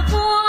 盼着你。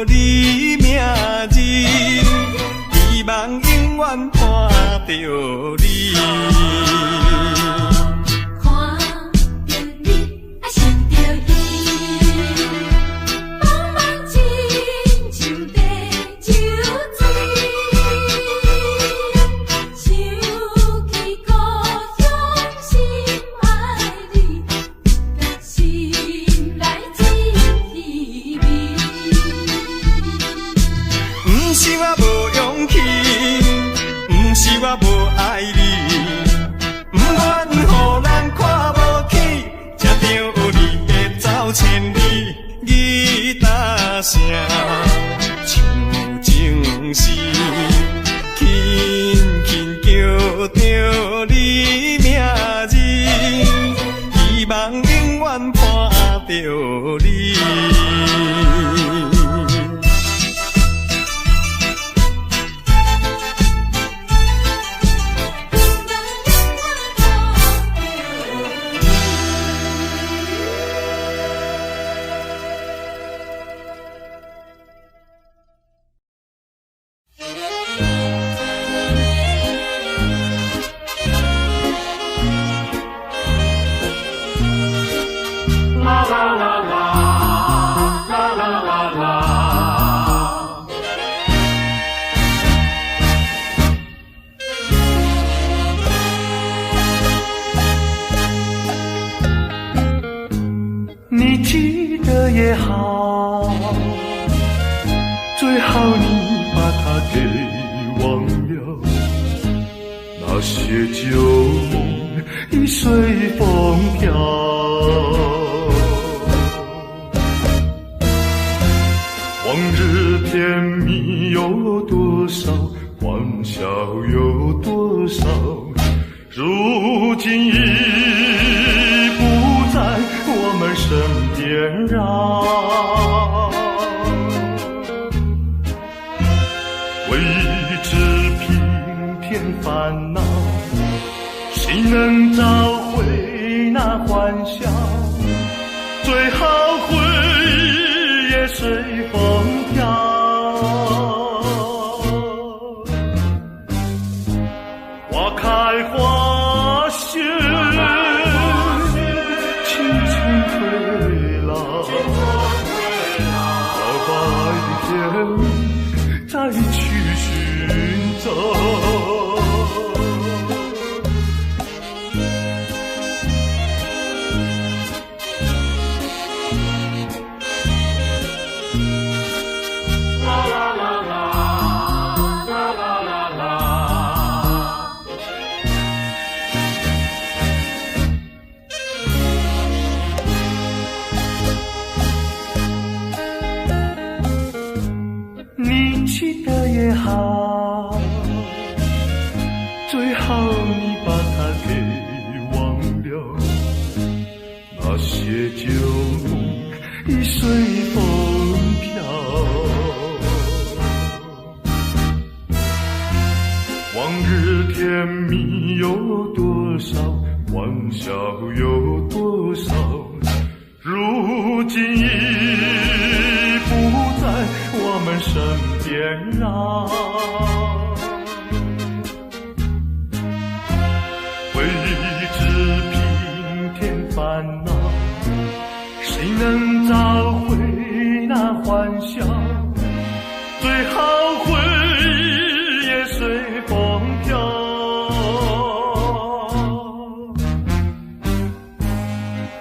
你名字，希望永远看着你。我无爱你，不愿予人看无起，才着有你的走千里。吉他声唱情诗，轻轻叫着你名字，希望永远看着你。你记得也好，最好你把它给忘了。那些旧梦已随风飘，往日甜蜜有多少，欢笑有多少，如今已不在我们身边啊。为一直平添烦恼，谁能找回那欢笑？最好回忆也随风飘。花开花谢，青春退老，到白天再去寻找。你记得也好，最好你把它给忘了。那些旧梦已随风飘，往日甜蜜有多少，欢笑有多少，如今已不在我们身边啊。为一直平添烦恼，谁能找回那欢笑？最好回忆也随风飘。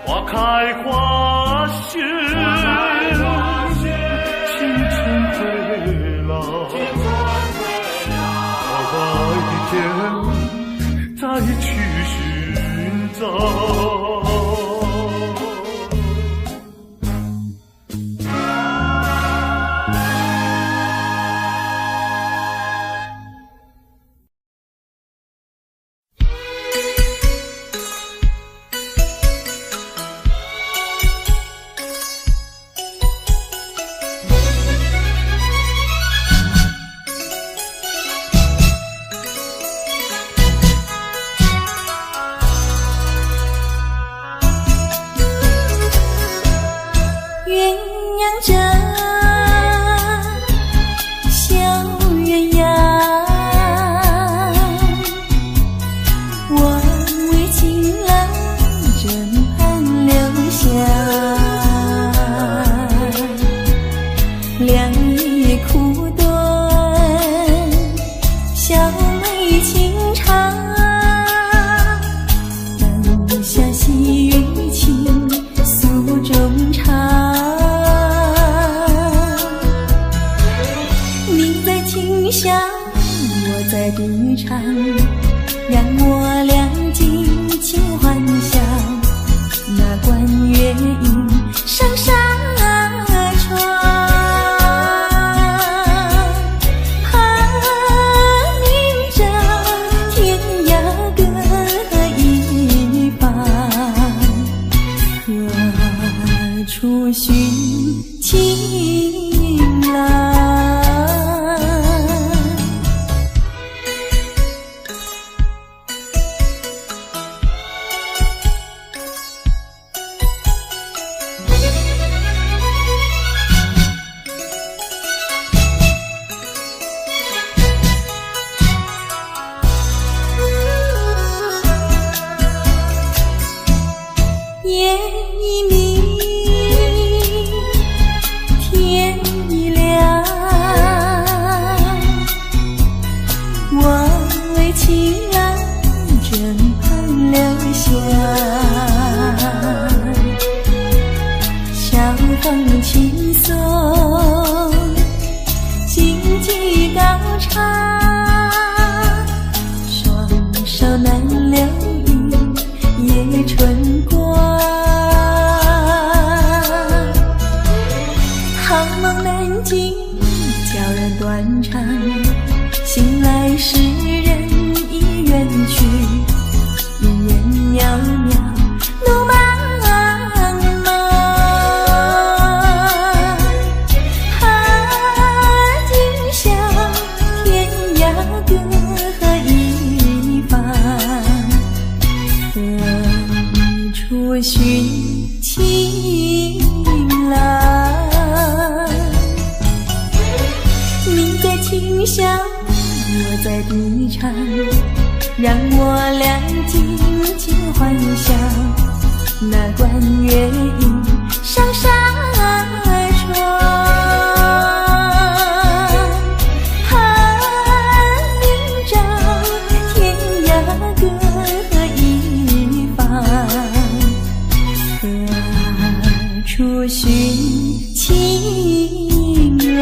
花开花谢，青春退老，到白天再去寻找。夜苦炖，小妹情长，灯下细雨情，诉衷肠。你在琴响，我在笛唱，让我俩尽情幻想，那关月影上纱窗，盼明朝天涯各一方，何处寻情郎？夜已明，天已亮，我为情郎枕畔留香，晓风轻送，荆棘高唱，双手难留意夜春光。好梦难尽，悄然断肠，醒来时人已远去，云烟袅袅，路茫茫。今宵天涯各一方，何处寻情郎？你在琴响，我在笛唱，让我俩尽情幻想，那关月影上纱窗，盼明朝天涯各一方，何处寻情郎？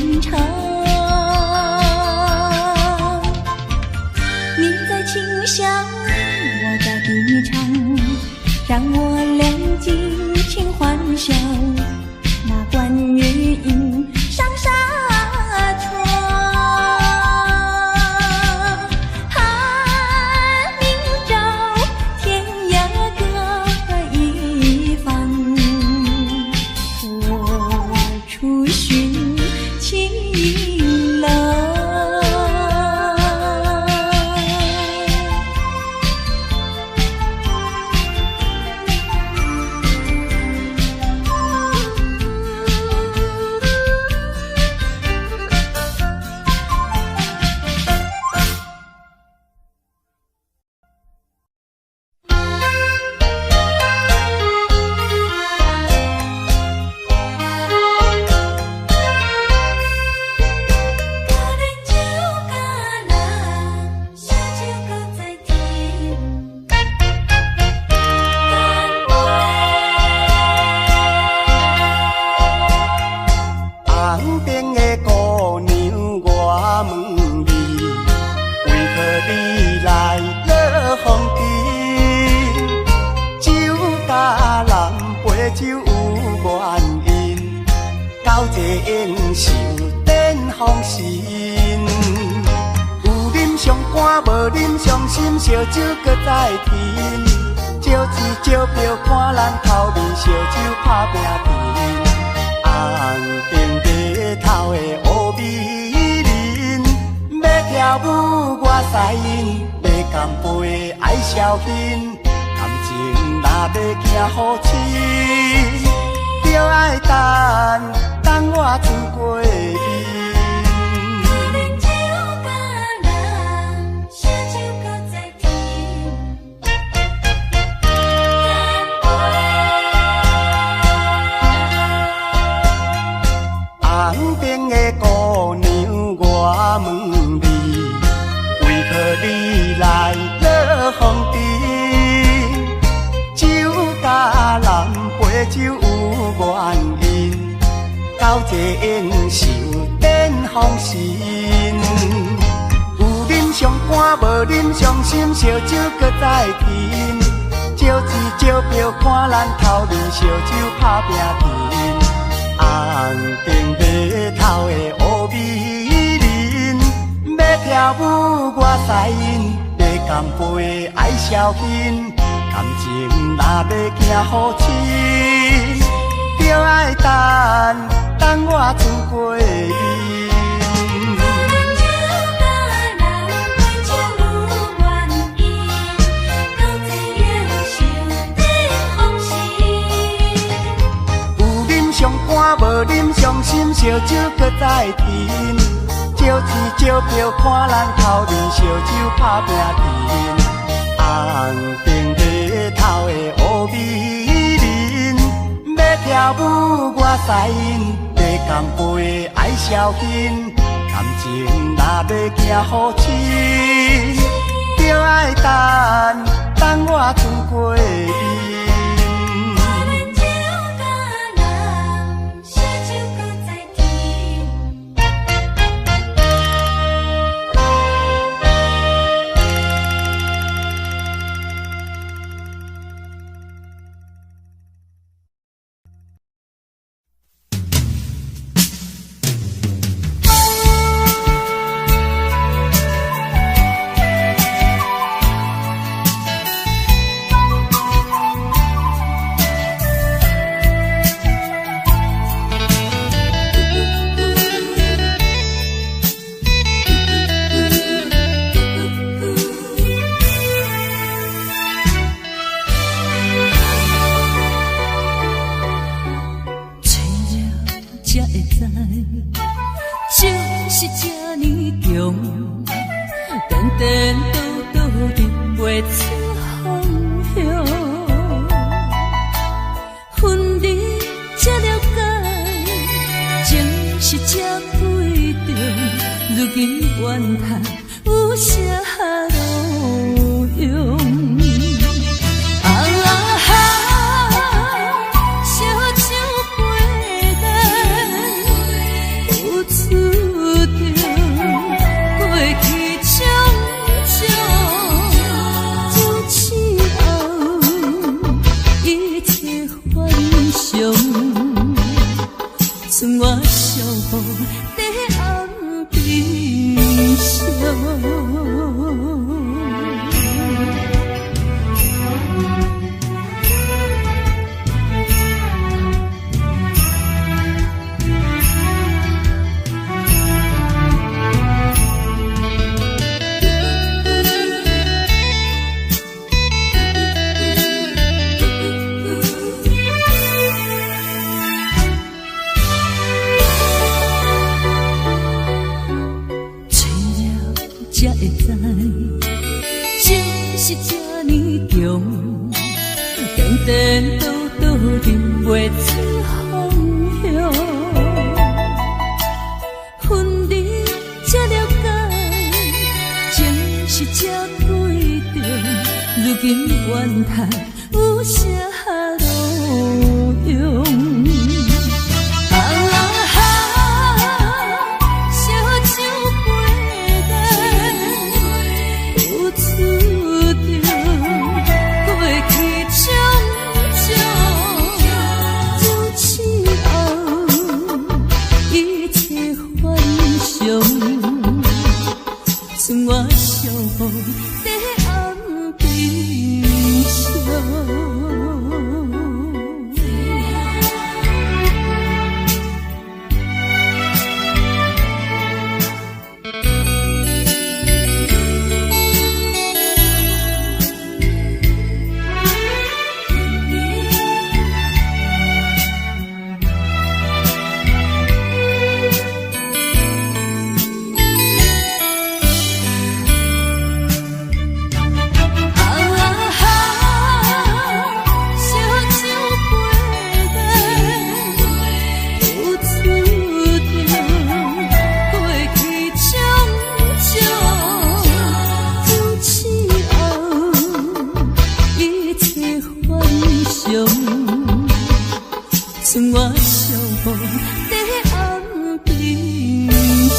吟唱。你在轻笑，我在低唱，让我俩尽情欢笑。那管乐音上纱窗，寒明照，天涯各一方。我出寻情郎。烧酒搁再添，招钱招票看咱头面，烧酒打拼拼。红顶白头的乌美人，要跳舞我使因，要干杯爱消遣。感情若要行好亲，就爱等我春过面。旁边的姑娘，我问你，为何你来落风尘？酒甲人陪酒有原因，到这宴寿典丰盛。有啉上肝，无啉上心，烧酒搁再添。招钱招票看咱头面，烧酒打拼拼。红顶白头的乌美人，要跳舞我使因，要干杯爱消遣。感情若要行好亲，就爱等我春过面。无啉伤心，烧酒搁再添。招钱招票看咱头面，烧酒打拼拼。红顶白头的乌美人，要跳舞我使因，要干杯爱消遣。感情若要行好亲，就爱等我春过面。就是这呢重，颠颠倒倒认袂出方向。分离这了解，情是这贵重，如今怨叹有啥路用？小酒杯干有是这对着，如今怨叹有啥路用？剩我相逢在暗冰上。剩我相逢在暗冰上。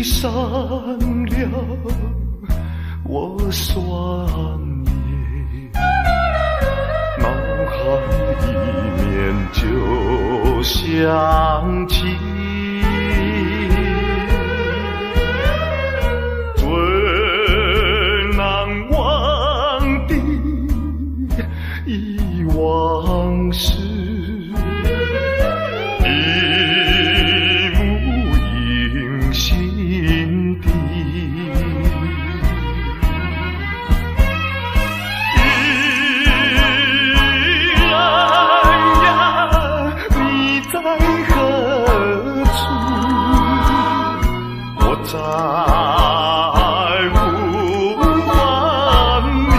上了我酸野，脑海里面就想起最难忘的忆往事。再无望你，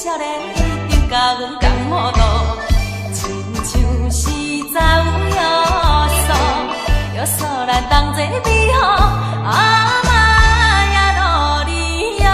少年已经甲阮共摩托，亲像是走约束，约束咱同齐美好阿妈呀路里哟。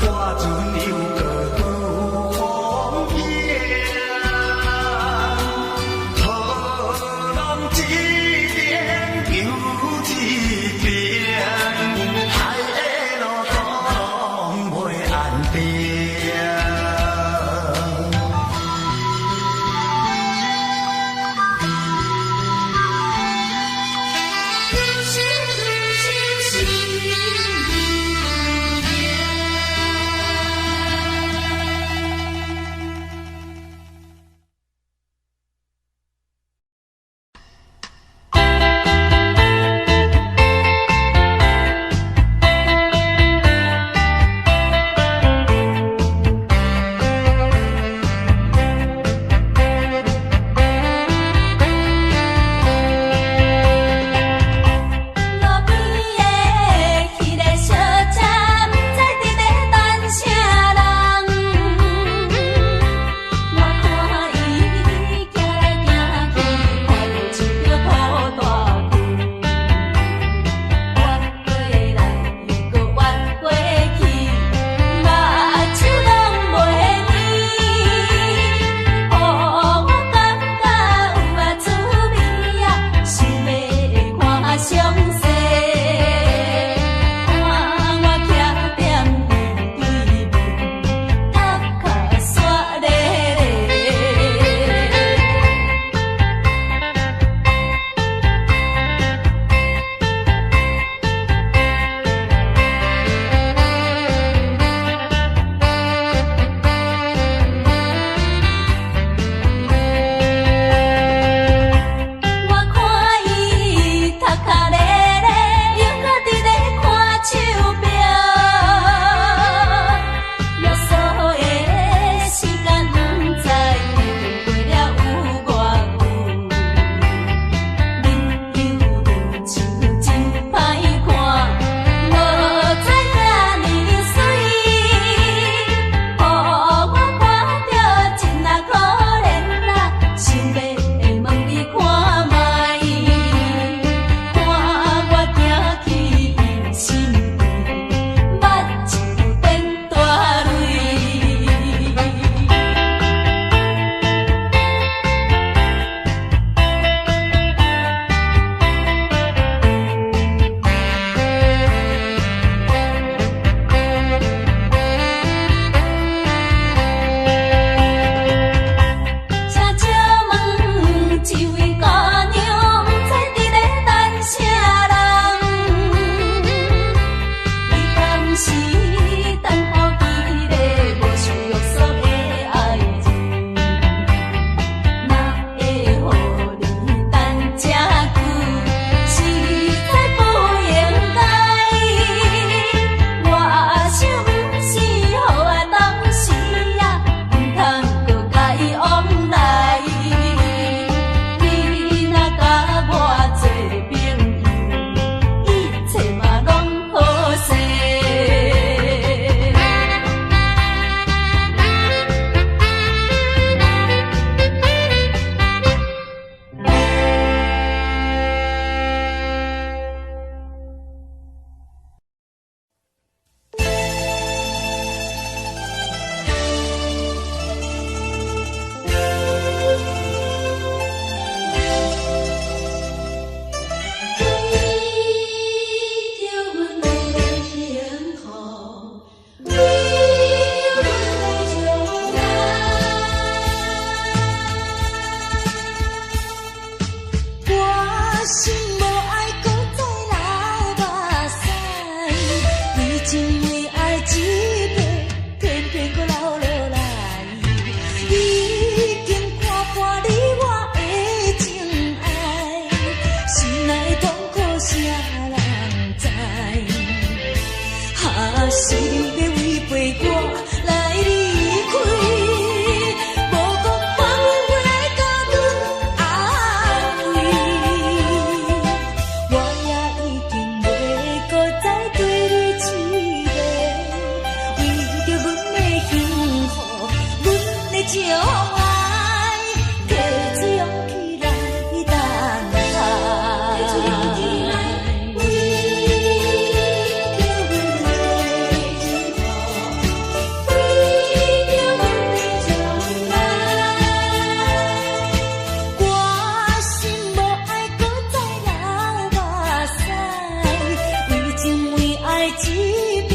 破船又搁拄风影。情爱，提出勇气来等待。提出勇气来，为着阮的幸福，为着阮的将来。我心无爱搁再流目屎，为情为爱一遍，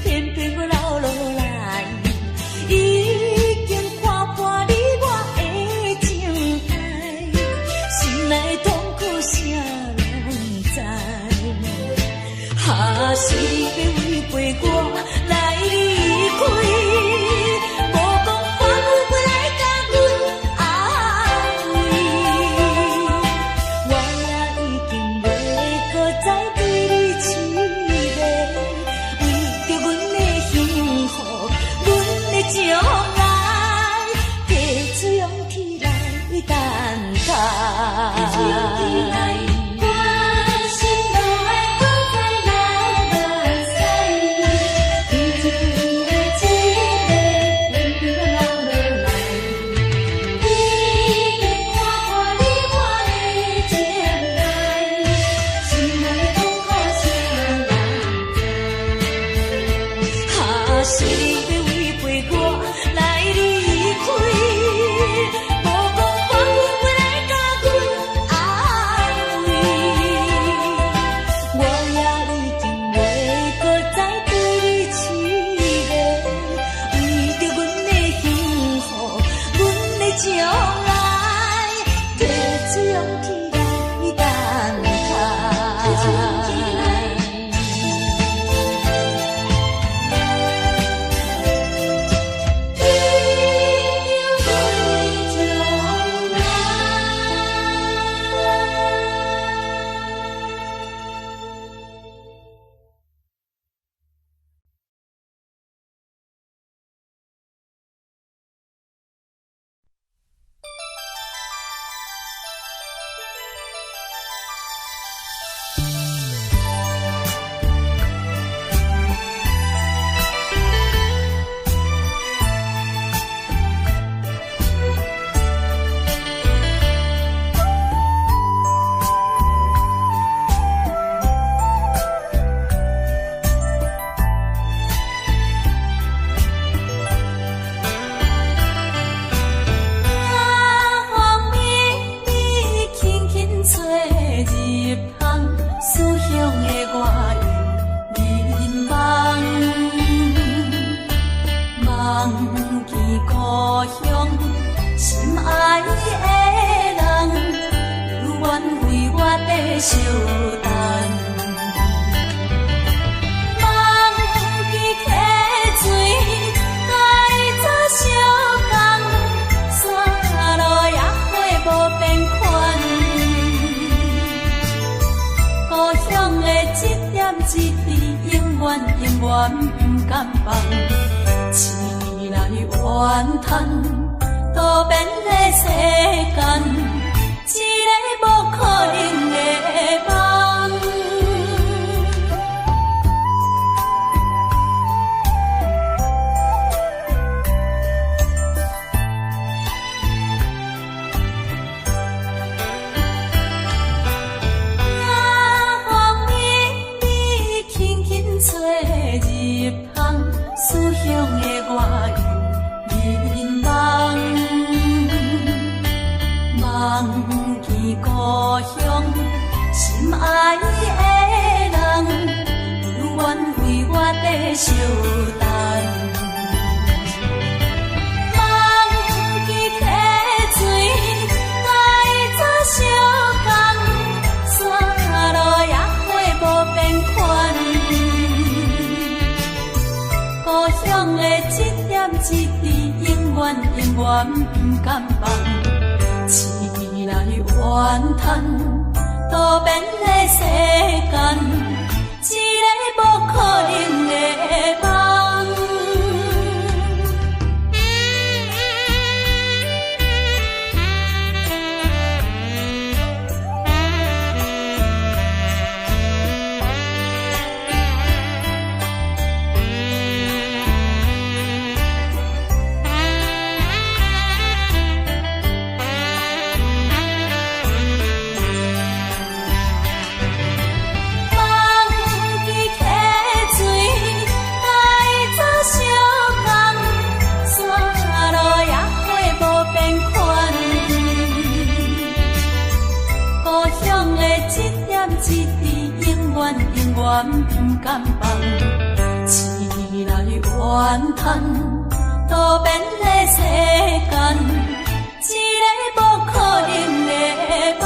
偏偏搁流落来。已经看破你我的情爱，心内痛苦谁拢知？哈是要违背我来离开，无讲看有要来甲阮安慰，我也已经袂搁再对你痴迷，为着阮的幸福，阮的将来，提出勇气来等待。提出勇气来，我心无爱搁再流目屎，为着阮的一个，偏偏搁流落来。已经看破你我的情爱，心内痛苦谁人知？哈是要违背我来离开，无讲看有要来甲阮安慰，我也已经袂搁再对你痴迷，为着阮的幸福，阮的将来，提出勇气来等待。提出勇气来。相等，梦记溪水，该早相共，山路也会无变款。故乡的一点一滴，永远永远不甘放。醒来怨叹，多变的世间。一个无可能的梦，夜风微微，轻轻吹入窗，思乡的我又迷茫。忘记故乡，心爱的人，永远为我在相等。忘记溪水，该早相共，山路也会无变款。故乡的一点一滴，永远永远不甘放。醒来怨叹，多变的世间，一个无可能的梦。远永远不甘放，醒来怨叹，多变的世间，一个不可能的梦。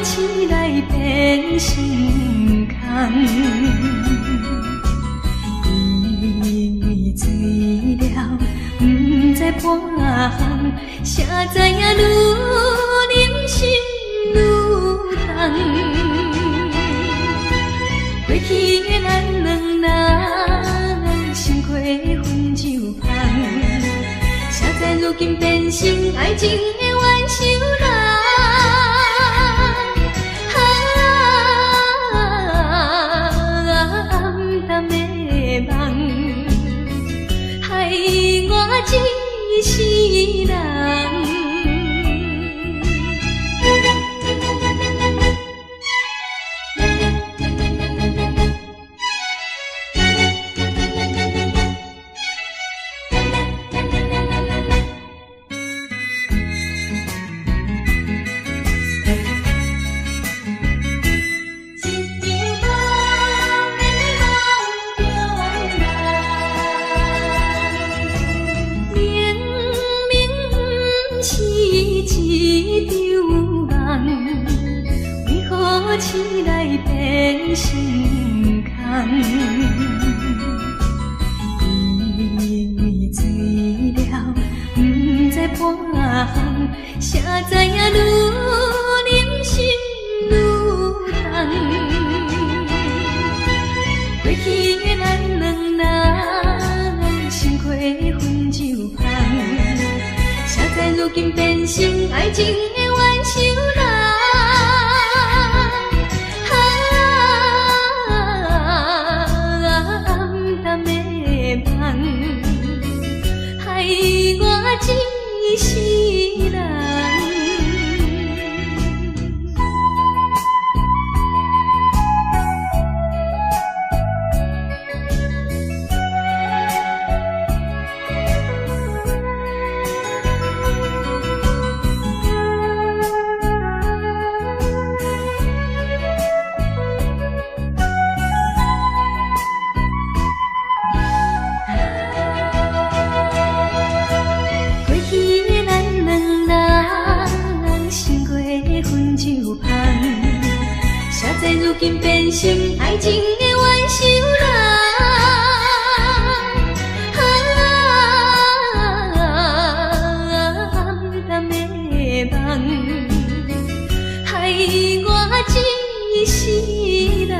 起来变心空，因为醉了不知半项，谁知影愈忍心愈痛。过去的咱两人，心过分就香，谁知如今变成爱情的冤仇人。一世人。起来变心空，因为醉了不知半项，谁知影愈忍心愈痛。过去的咱两人，心过分就香，谁知如今变成爱情的冤仇人。害我一世人。如今变成爱情的冤仇人，暗淡的梦，害我一世人。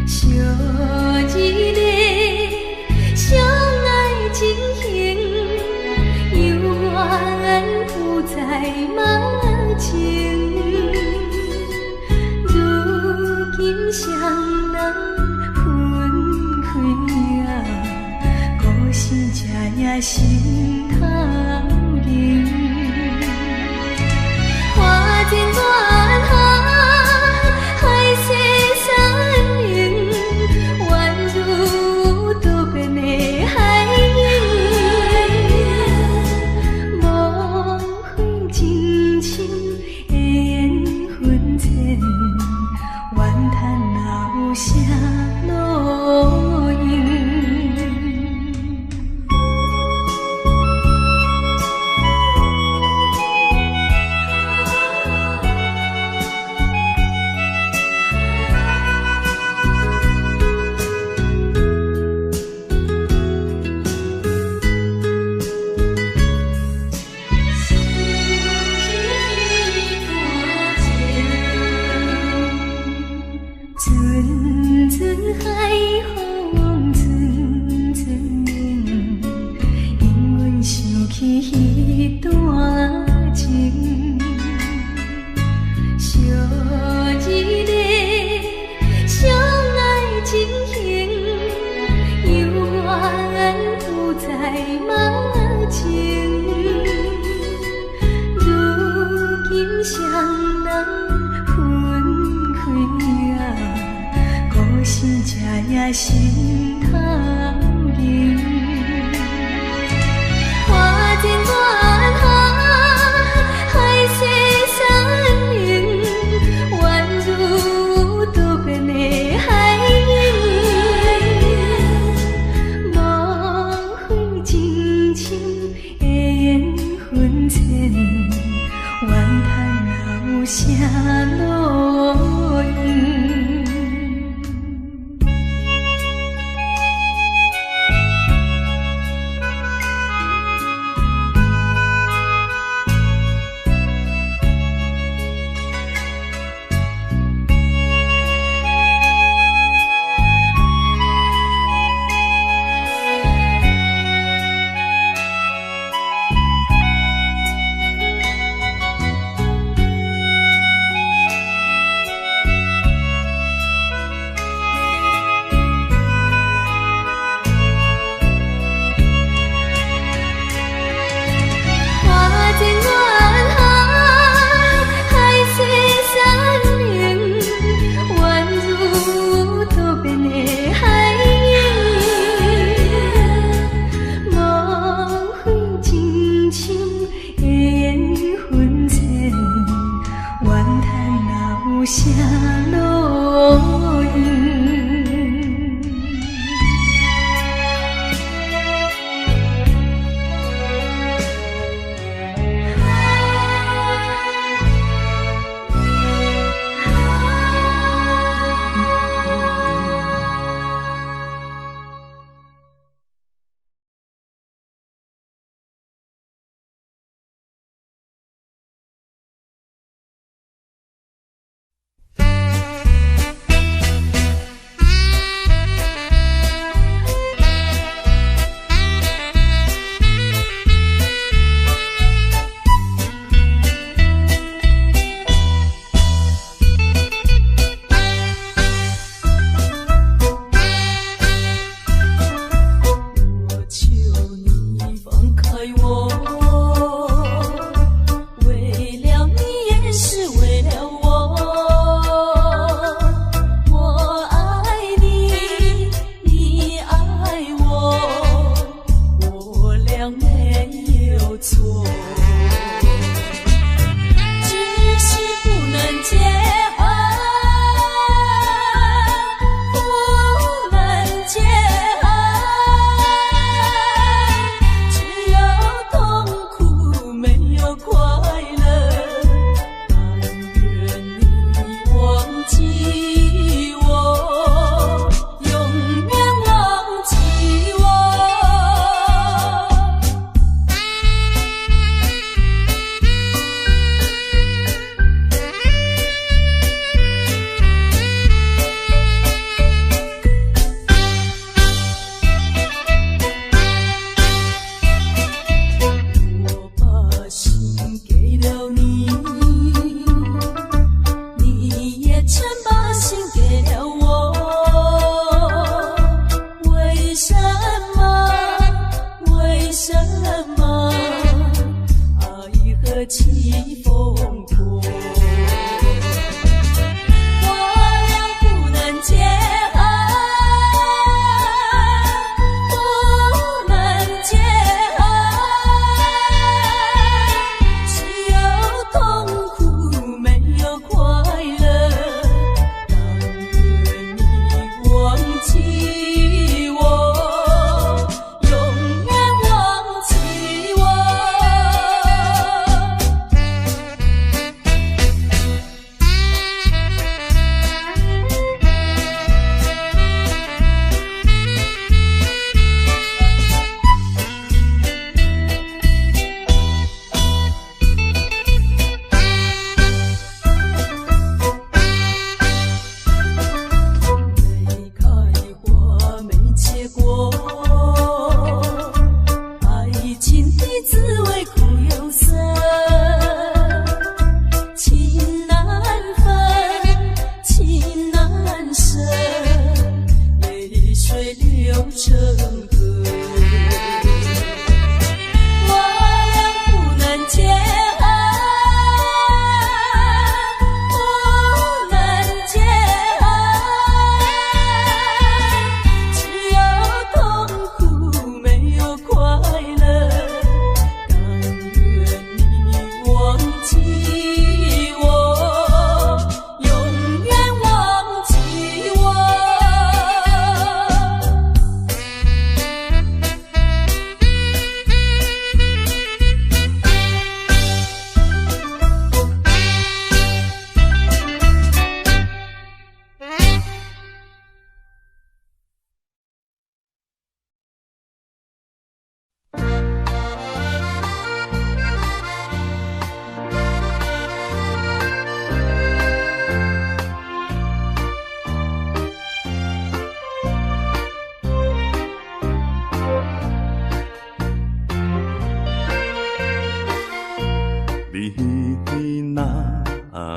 小日的下落英。下落英，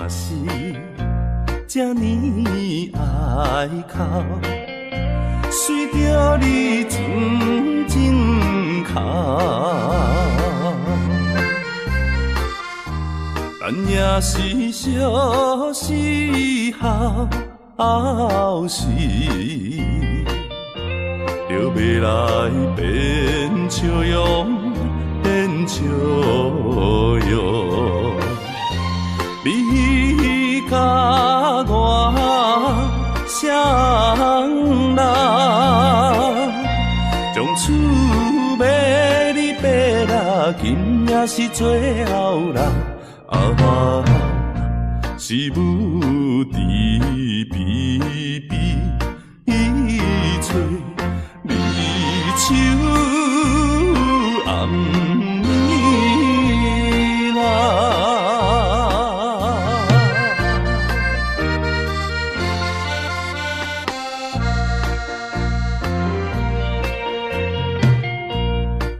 是这呢爱哭，随着你静静哭，但也是小时候时，就要来变笑容，变笑容。你甲我双人，从厝买你爬啦，今也是最后人。是母慈悲悲，伊找离愁暗暝啦。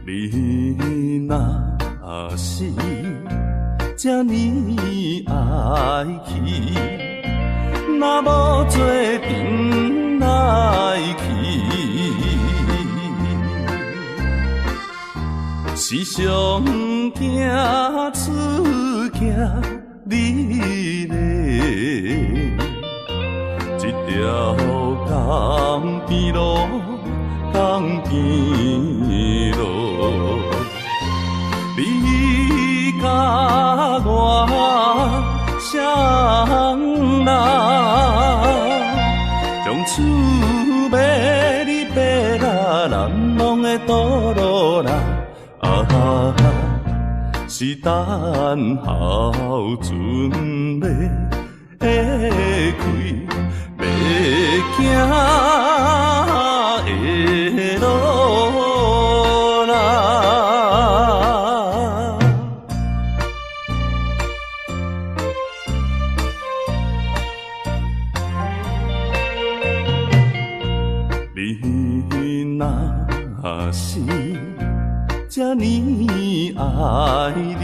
你若是这呢爱去，若无做阵来去，时常惊出惊你嘞。这条江边路，江边路，你甲我双人，从厝买你爬啦，难忘的道路啦，是等候船要开，要行的路啦。你若是这呢爱人，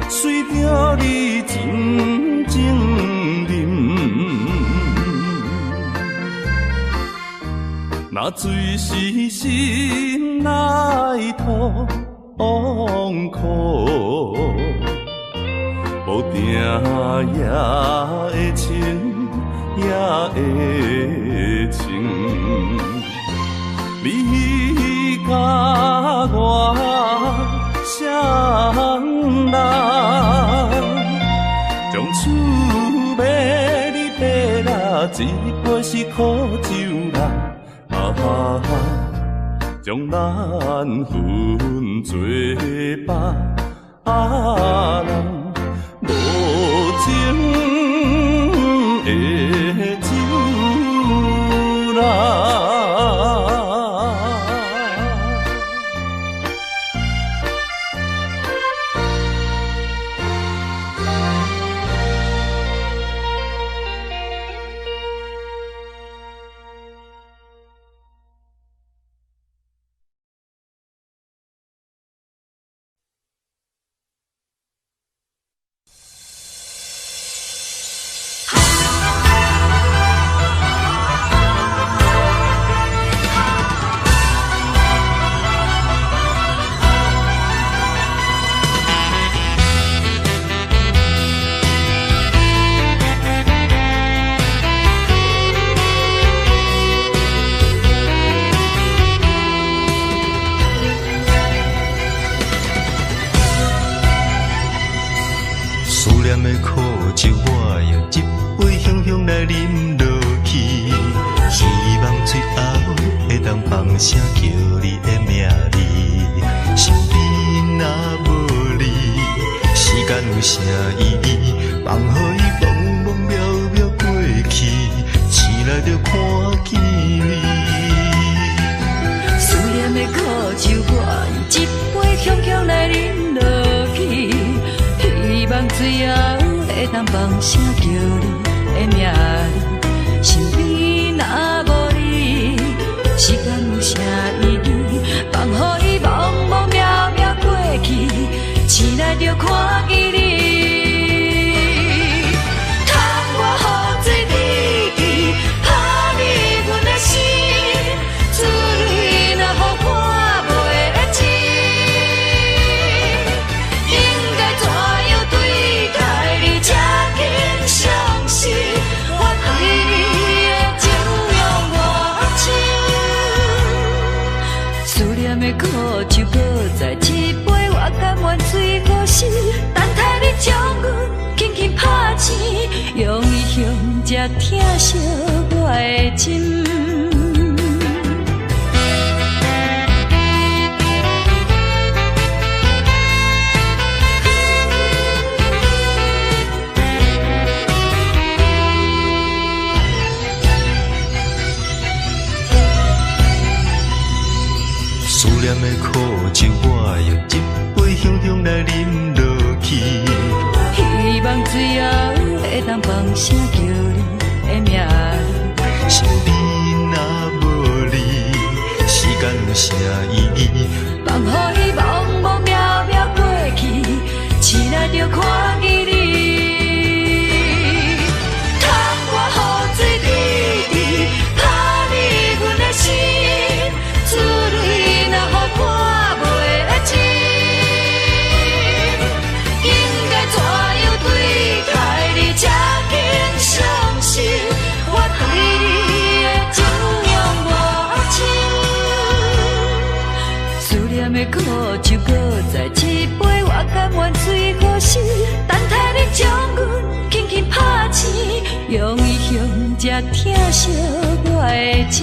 随着你静静饮，若水是心来吐苦，无定也会情，也会情。你甲我双人，从厝买你爬啦，一杯是苦酒啦，将咱分做别人无情的酒啦。声叫你的名字，身边若无你，时间有啥意义？放予伊茫茫渺渺过去，醒来就看见你。思念的苦酒，我一杯强强来饮落去，希望最后会当放声叫你的名字，身边若无你。时间有啥意义？放予伊茫茫渺渺过去，醒来就看见你。酒搁再一杯，我甘愿水好死，等待你将阮轻轻拍醒，用伊向这疼惜我的心。思念的苦酒，我用一杯香香来饮落去。希望最后会当放声叫你的名。生命若无你，时间有啥意义？放予伊茫茫渺渺过去，醒来就看见你。窗外雨水滴滴，打你阮的心。珠泪若予看袂清，应该怎样对待你才肯相信？我对你的情永无深。思念的苦酒搁再一杯，我甘愿水好死，等待你将阮轻轻拍醒，用伊向这疼惜我的心。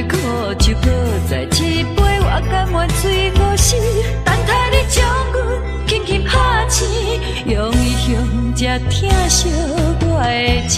苦酒搁再一杯，我甘愿水好死，等待你将阮轻轻拍醒，用伊向这疼惜我的心。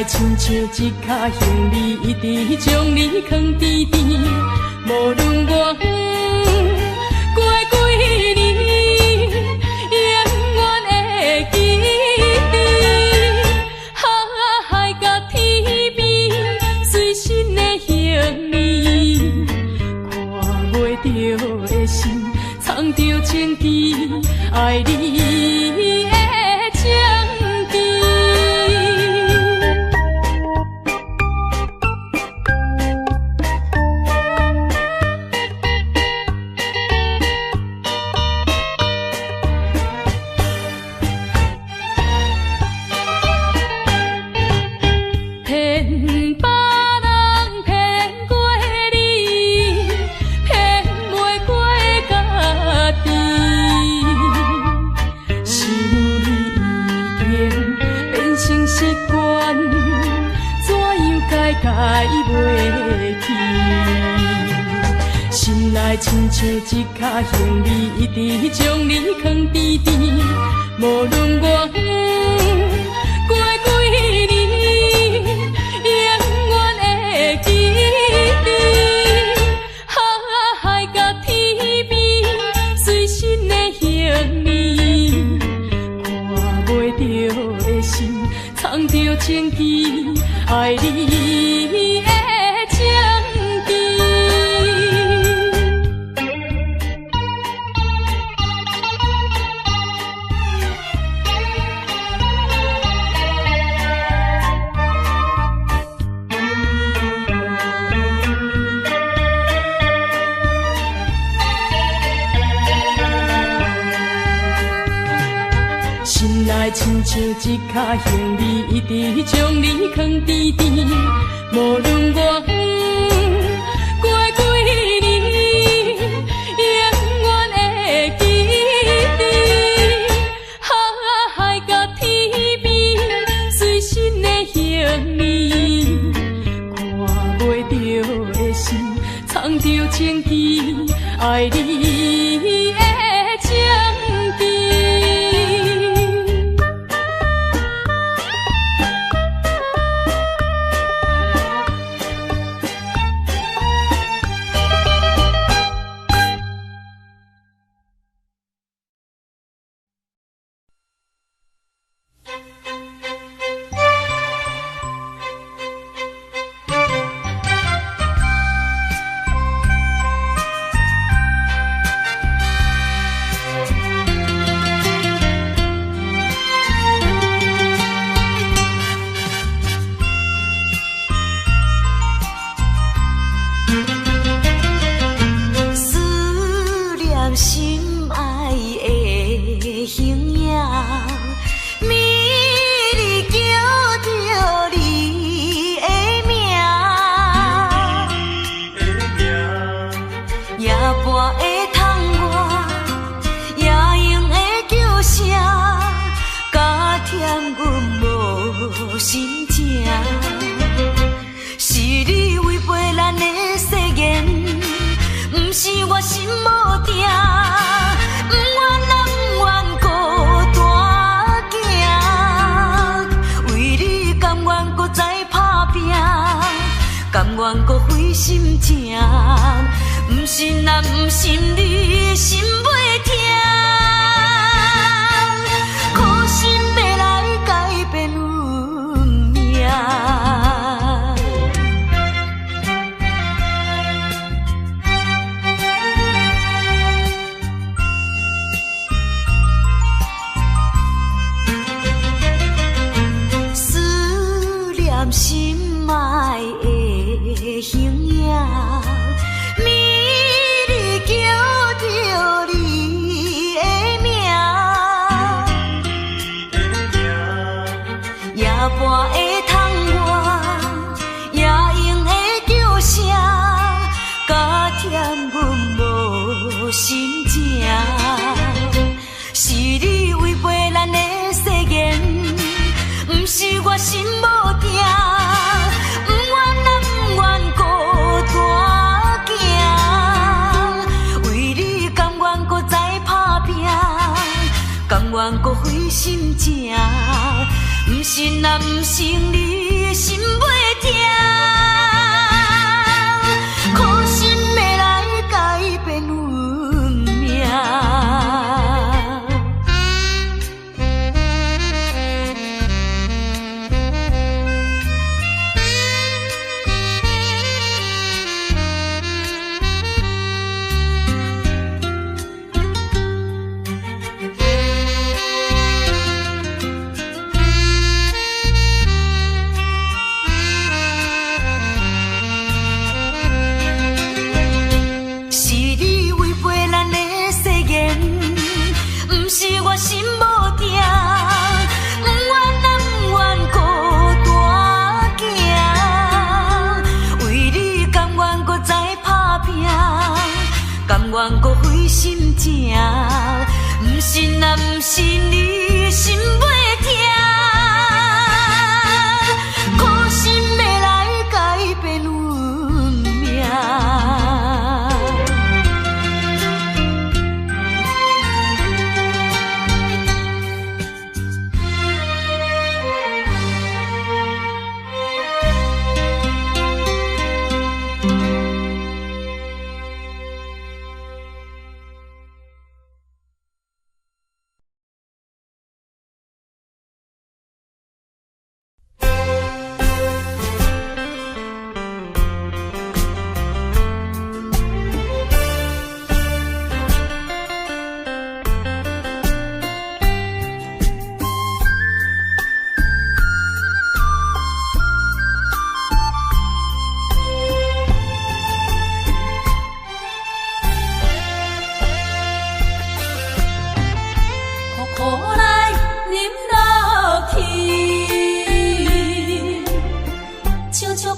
亲像一脚行李，一直将你藏甜甜，无论我过几年，永远会记得。海角天边，随身的行李，看袂着的心，藏着情意，爱你的情意。亲像一脚行李，一直将你藏甜甜，无论我过几年，永远会记得。海角天边，随身的行李，看袂着的心，藏着情意，爱你的情意。笑一脚行李，一直将你藏甜甜。无论我过几年，永远会记得。海角天边，随身的行李，看袂着的心，藏着情意，爱你的情意。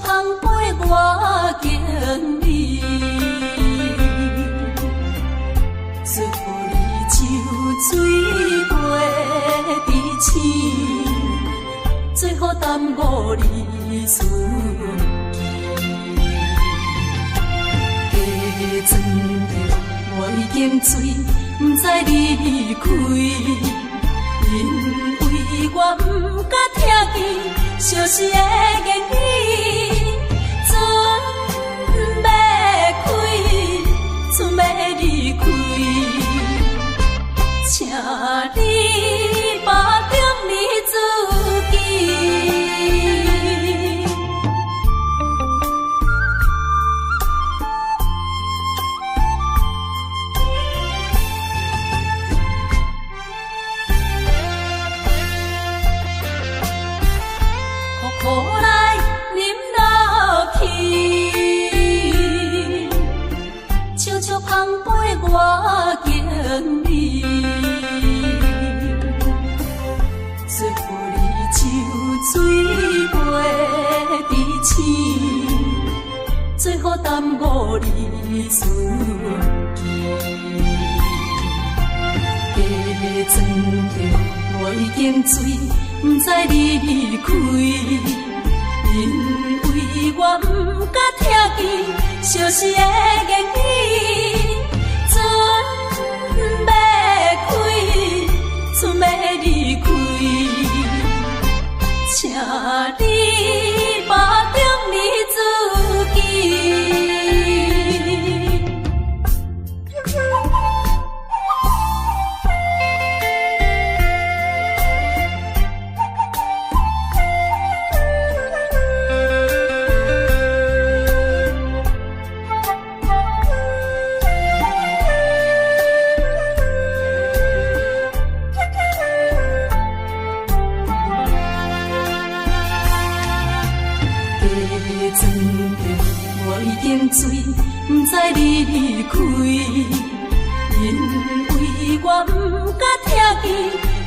香陪我经历，祝福你酒水陪伫醒，最好耽误你顺期。加装着我已经醉，不知你离开，因为我不敢听见相思的言语。船要开，船要离开，请你保重你自己。我经历，祝福你酒水陪伫醒，最好耽误你顺期。加装着我已经醉，不知你离开，因为我不敢听见相思的言语。船要开，船要离开，请你保重你自己。醉，不知你离开，因为我不敢听见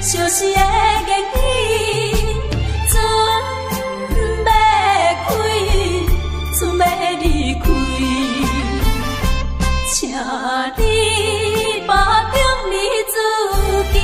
相思的言语。船要开，船要离开，请你保重你自己。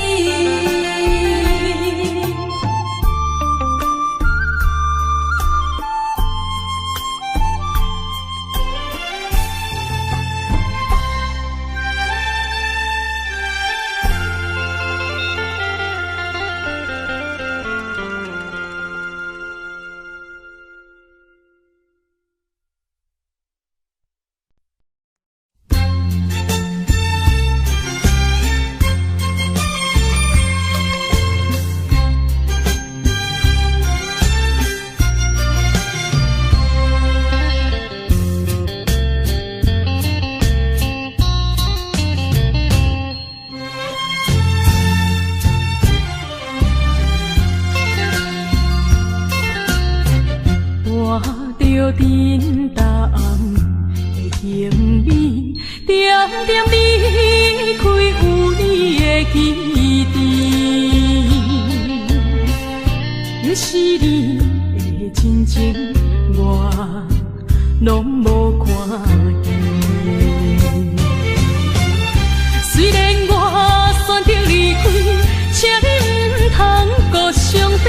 沉重的行李，点点离开有你的基地。若是你的真情，我拢无看见。虽然我选择离开，请你唔通搁伤悲，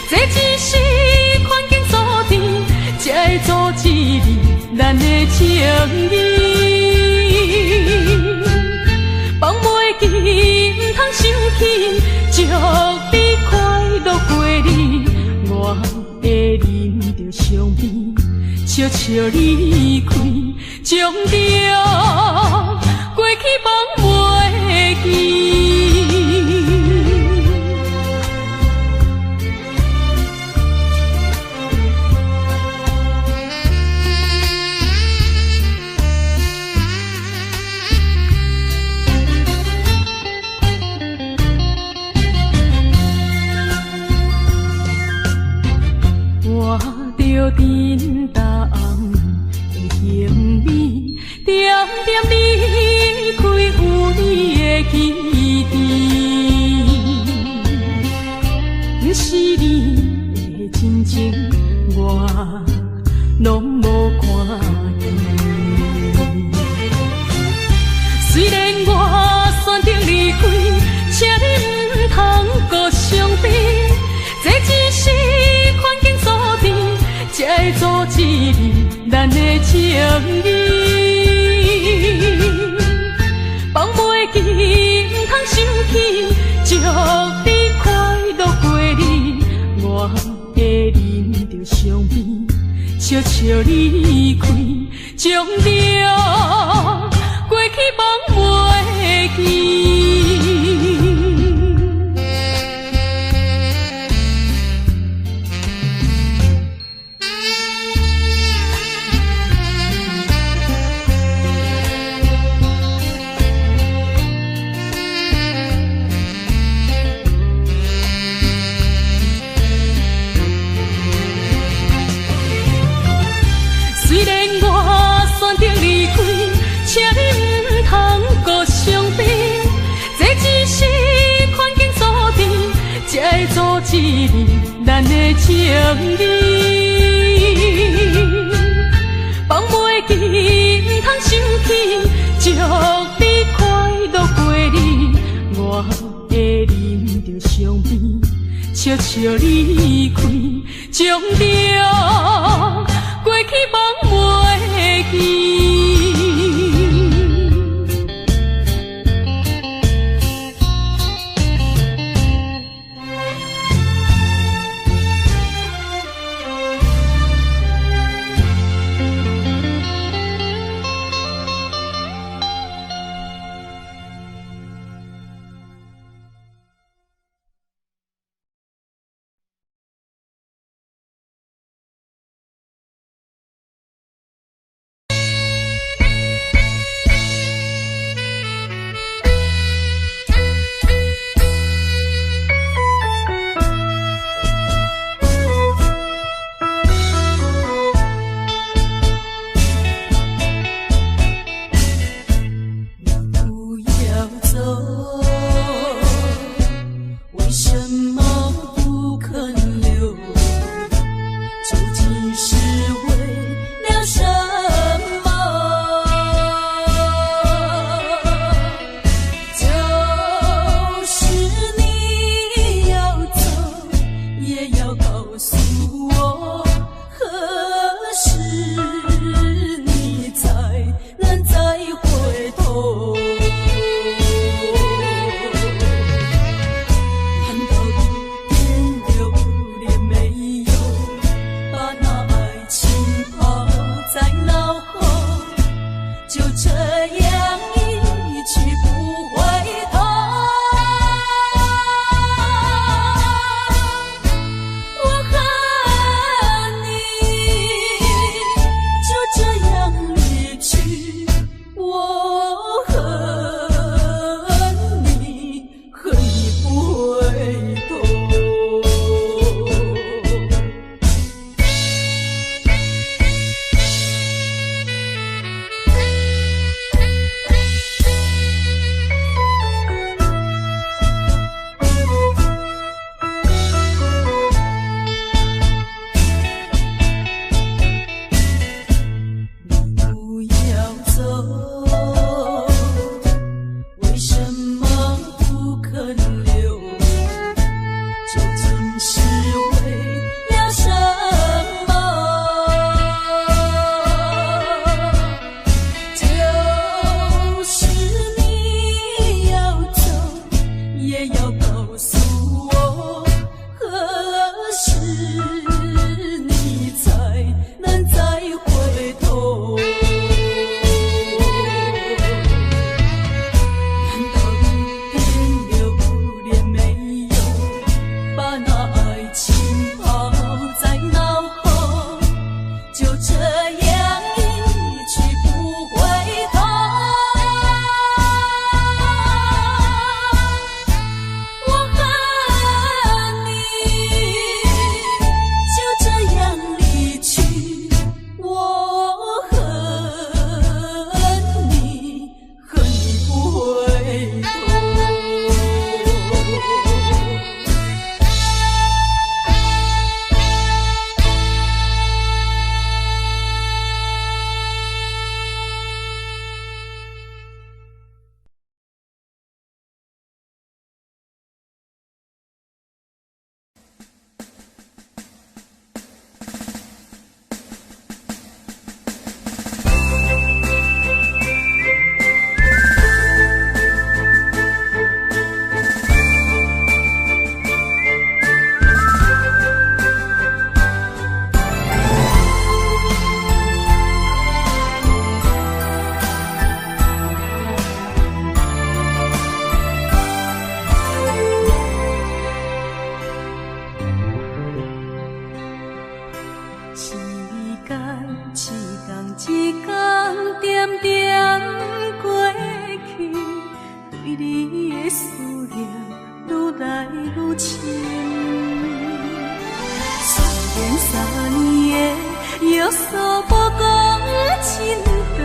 这只是环境所定。才会阻止你咱的情谊，放袂记，唔通生气，祝你快乐过日。我会忍着伤悲，悄悄离开，将着过去放袂记。着沉重的行李，点点离开有你的基地。若是你的真情，我拢无看见。虽然我选择离开，请你唔通搁伤悲，这只是环境所定，才会阻止你咱的情谊。放袂记，唔通生气，祝你快乐过日。我会忍着伤悲，悄悄离开，将着过去放袂记。虽然我选择离开，请你唔通搁伤悲，这只是环境所定，才会阻止你咱的情谊。放袂记，唔通生气，祝你快乐过日。我会忍着伤悲，悄悄离开，将着过去放袂记。难道一点留恋没有，把那爱天一天点点过去，对你的思念愈来愈深。虽然3年的约束无讲真长，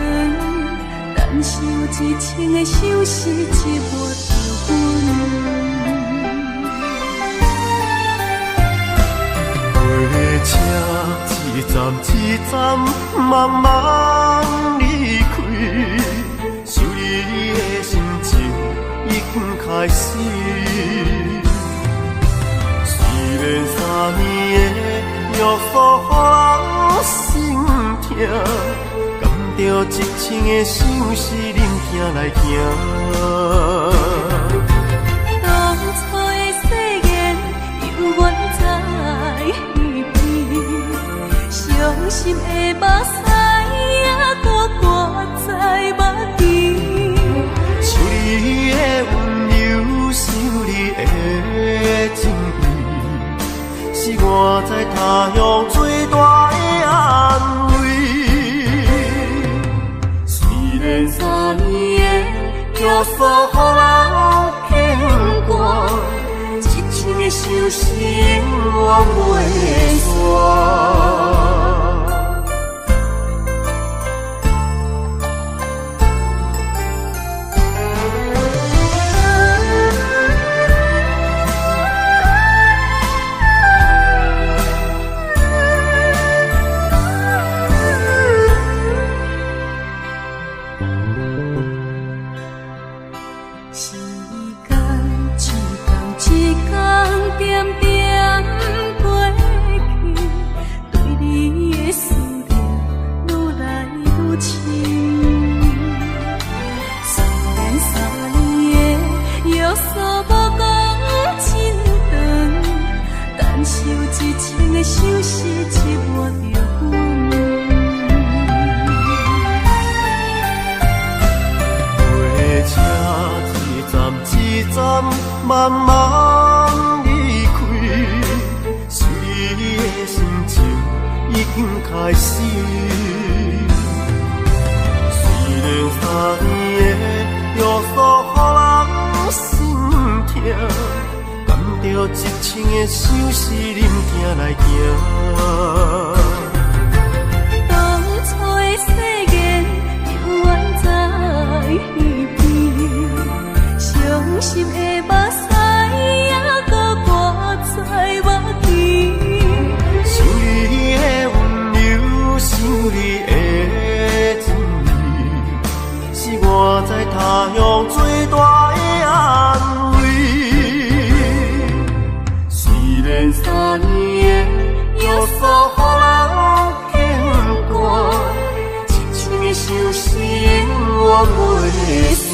但是有一情的相思一抹着阮。火车一站一站慢慢离开，想你的心情已经开始。虽然3年的约束予人心痛，甘着一生的相思忍痛来行。当初的誓言犹原在耳边，伤心的目屎还搁挂在目前。想你的温柔，想你的情意，是我在他乡最大的安慰。虽然3年的约束予人牵挂，一生的相思永远袂散。点点过去，对你的思念愈来愈深。虽然3年的约束无讲真长，但是有一情的相思一抹着阮。火车一站一站慢慢离开，想你的心情已经开始。虽然3年的约束予人心痛，甘着一生的相思忍痛来行。当初的誓言犹原在耳边，伤心的目屎还搁挂在目前。想你的温柔，想你的情意，是我在他乡最大的安慰。虽然3年的约束予人牵挂，一生的相思永远袂散。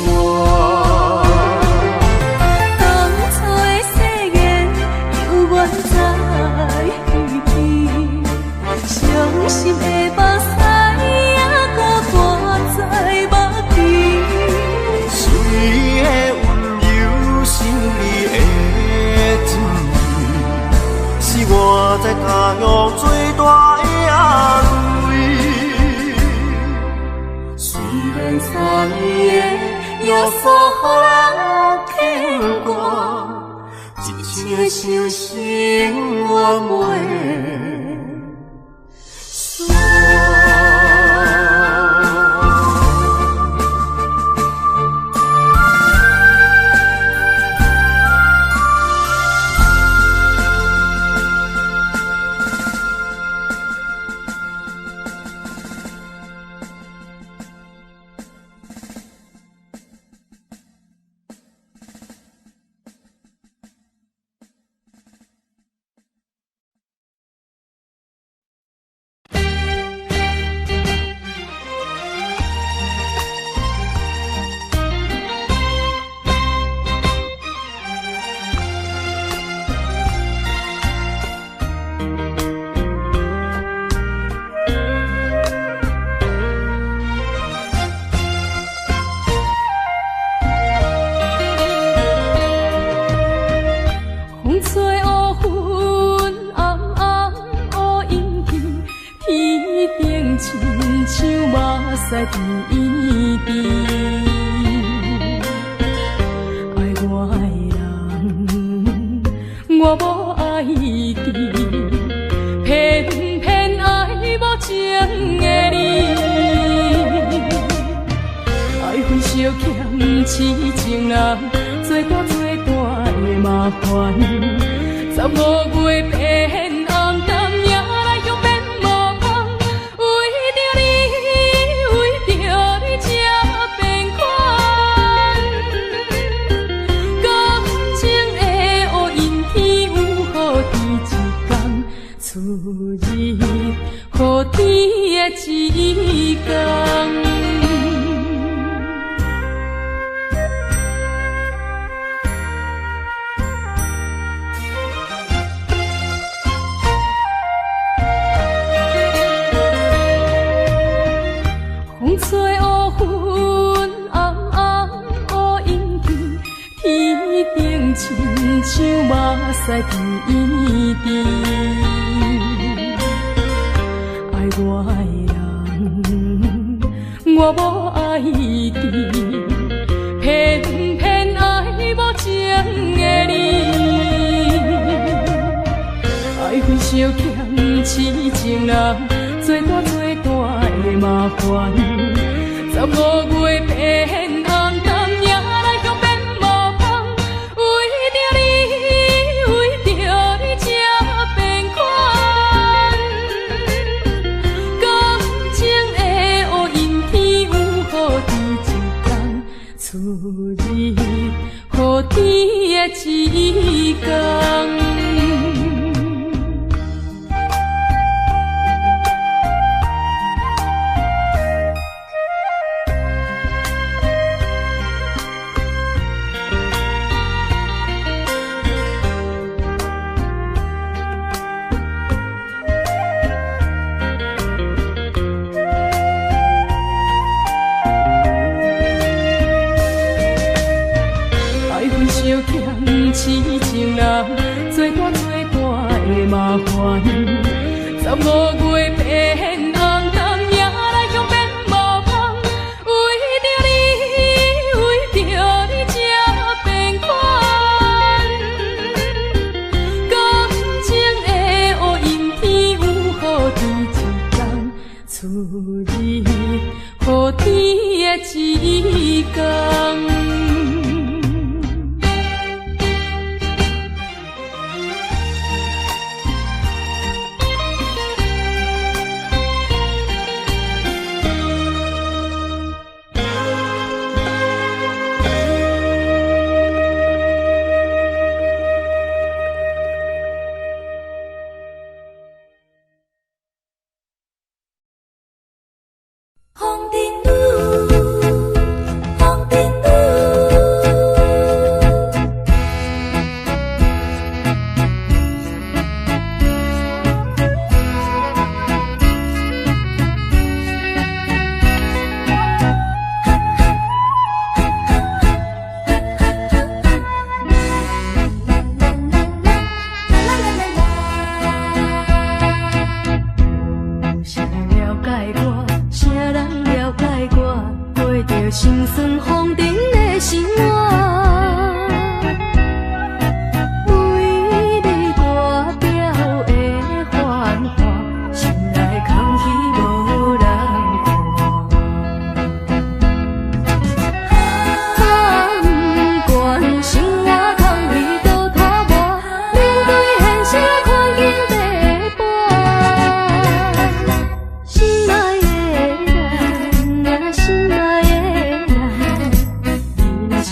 当初的誓言犹原在耳边，伤心的目屎还搁挂在目前。想你的温柔，想你的情意，是我在他乡最大的安慰。虽然3年的约束予人牵挂，一生的相思永远袂亲像目屎甜甜。爱我的人，我无爱你，偏偏爱无情的你。爱分烧欠痴情人，做大的麻烦。15月变红，甘也来向变无香。为着你才变款。感情的乌云天有好天一天，出日好天的一天。风吹乌云暗暗乌阴天，天顶亲像目屎甜甜。爱我的人，我无爱你，偏偏爱无情的你。爱分烧欠痴情人，做大的麻烦。15月变红，甘也来向变无香。为着你才变款。感情的乌阴天有好天一天，出日好天的一天。烧欠痴情人，做大的麻烦。15月变红，甘也来向变无香。为着你才变款。感情的乌阴天有好天一天，出日好天的一天。心酸风尘的生活，为你大条的繁华，心内空虚无人看。不管生活空虚多拖磨，面对现实困境地搬。心爱的人啊，心爱的人。心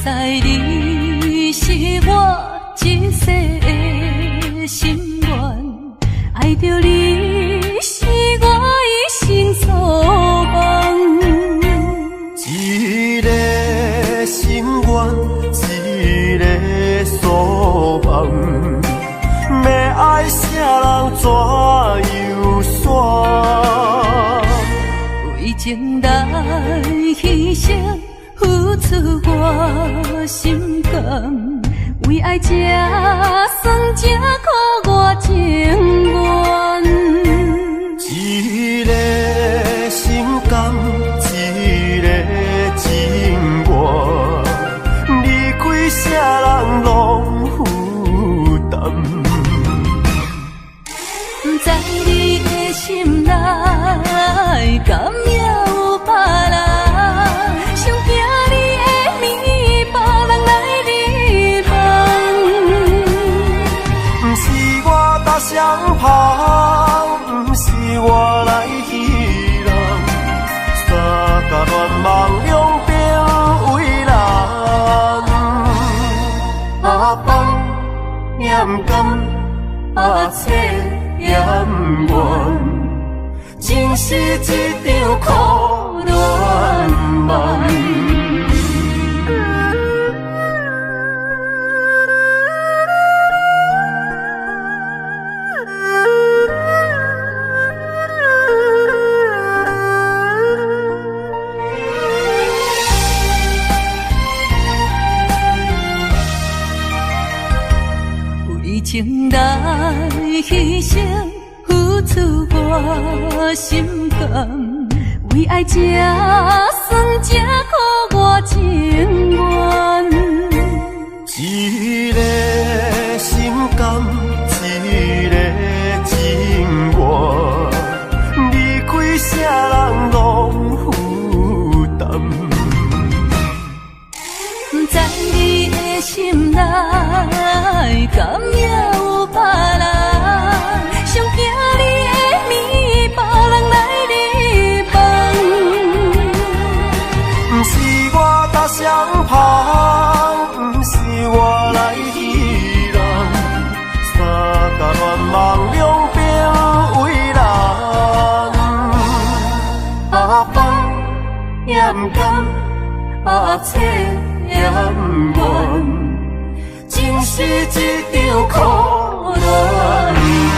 知你是我一世的心愿，爱着你是我一生所望。一个心愿，一个所望，要爱啥人怎样选？为情来牺牲，付出我心肝，为爱这算这苦我情愿。一个心甘，一个情愿，离开啥人拢负担。不知你的心内，敢也有别人？想惊你的面，别人来你梦。不是我搭双旁，不是我来戏人，三甲乱梦两边为难。阿放也不甘，阿切也不愿。情是一场苦恋梦。为情来牺牲，付出我心肝，为爱这算这苦我情愿。一个心甘，一个情愿，离开啥人拢负担。不知你的心内，敢也有别人？想惊你的面，别人来你梦。不是我搭双旁，不是我来戏人，三甲乱梦两边为难。阿放也不甘，阿切也不愿。情是一场苦恋梦。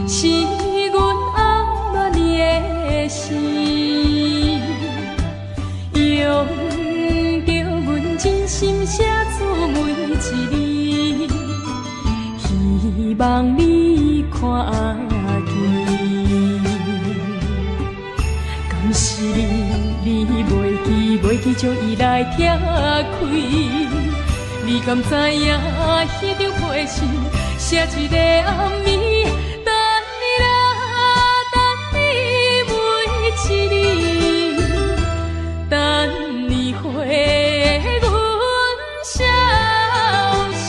是阮阿妈的心，用着阮真心写出每一字，希望你看见。敢是你袂记将伊来拆开？你敢知影迄张批信？写一个暗暝，等你来，等你每一字，等你回阮消息。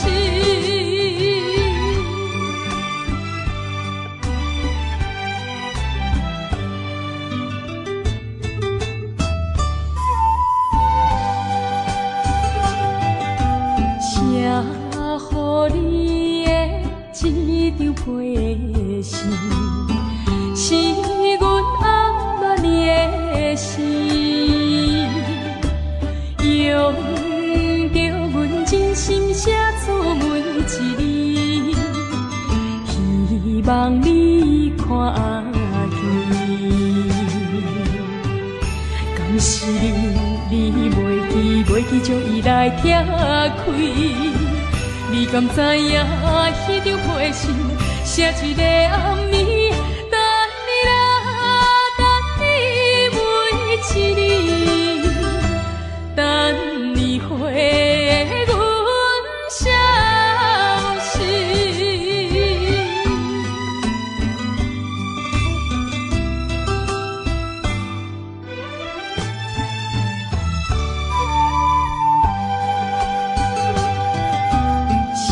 写予你的一张批信，是阮阿妈的心，用着阮真心写出每一字，希望你看见。敢是你袂记将伊来拆开？你敢知影迄张批信，写一个暗暝，等你来，等你每一字，等你回阮消息。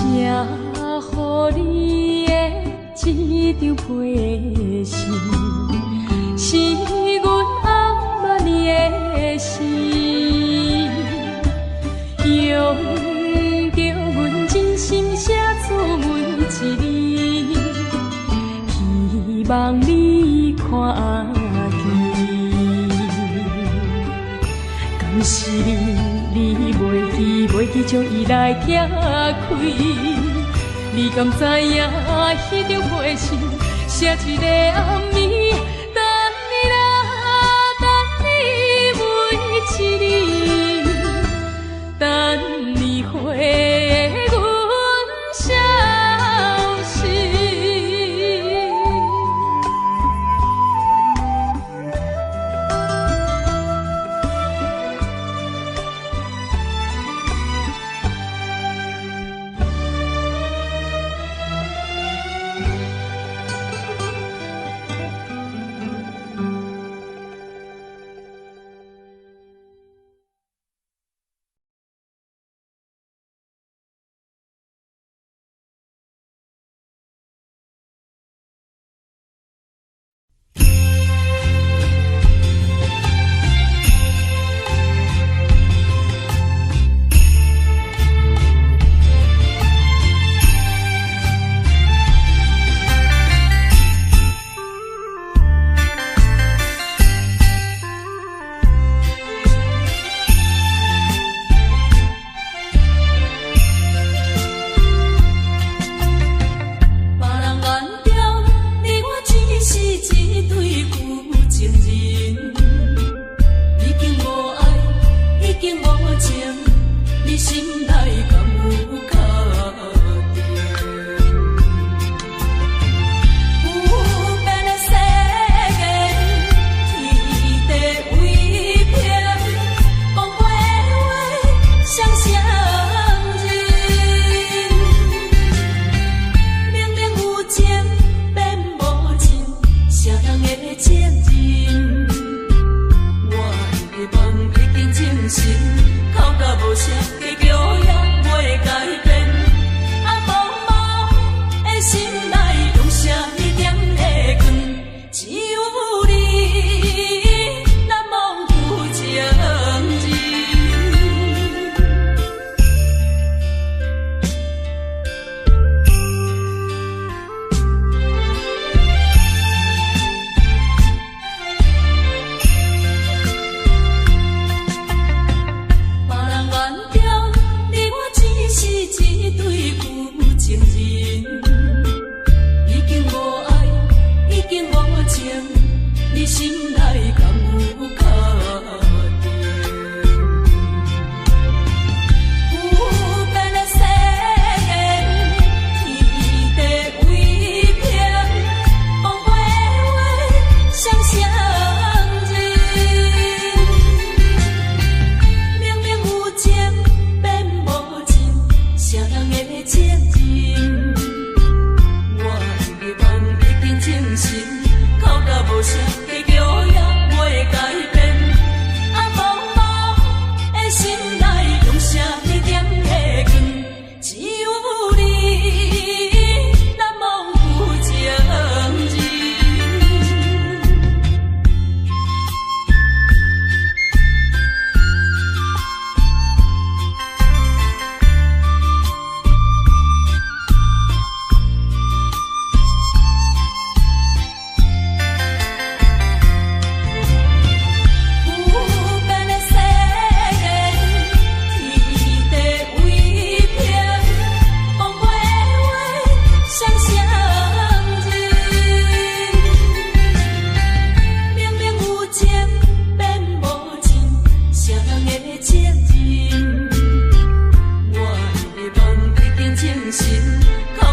写予你的一张批信，是阮阿妈的心，用着阮真心写出每一字，希望你看见。敢是你袂记将伊来拆开？你敢知影迄张批信，写一个暗暝，等你来，等你每一字，等你回阮消息。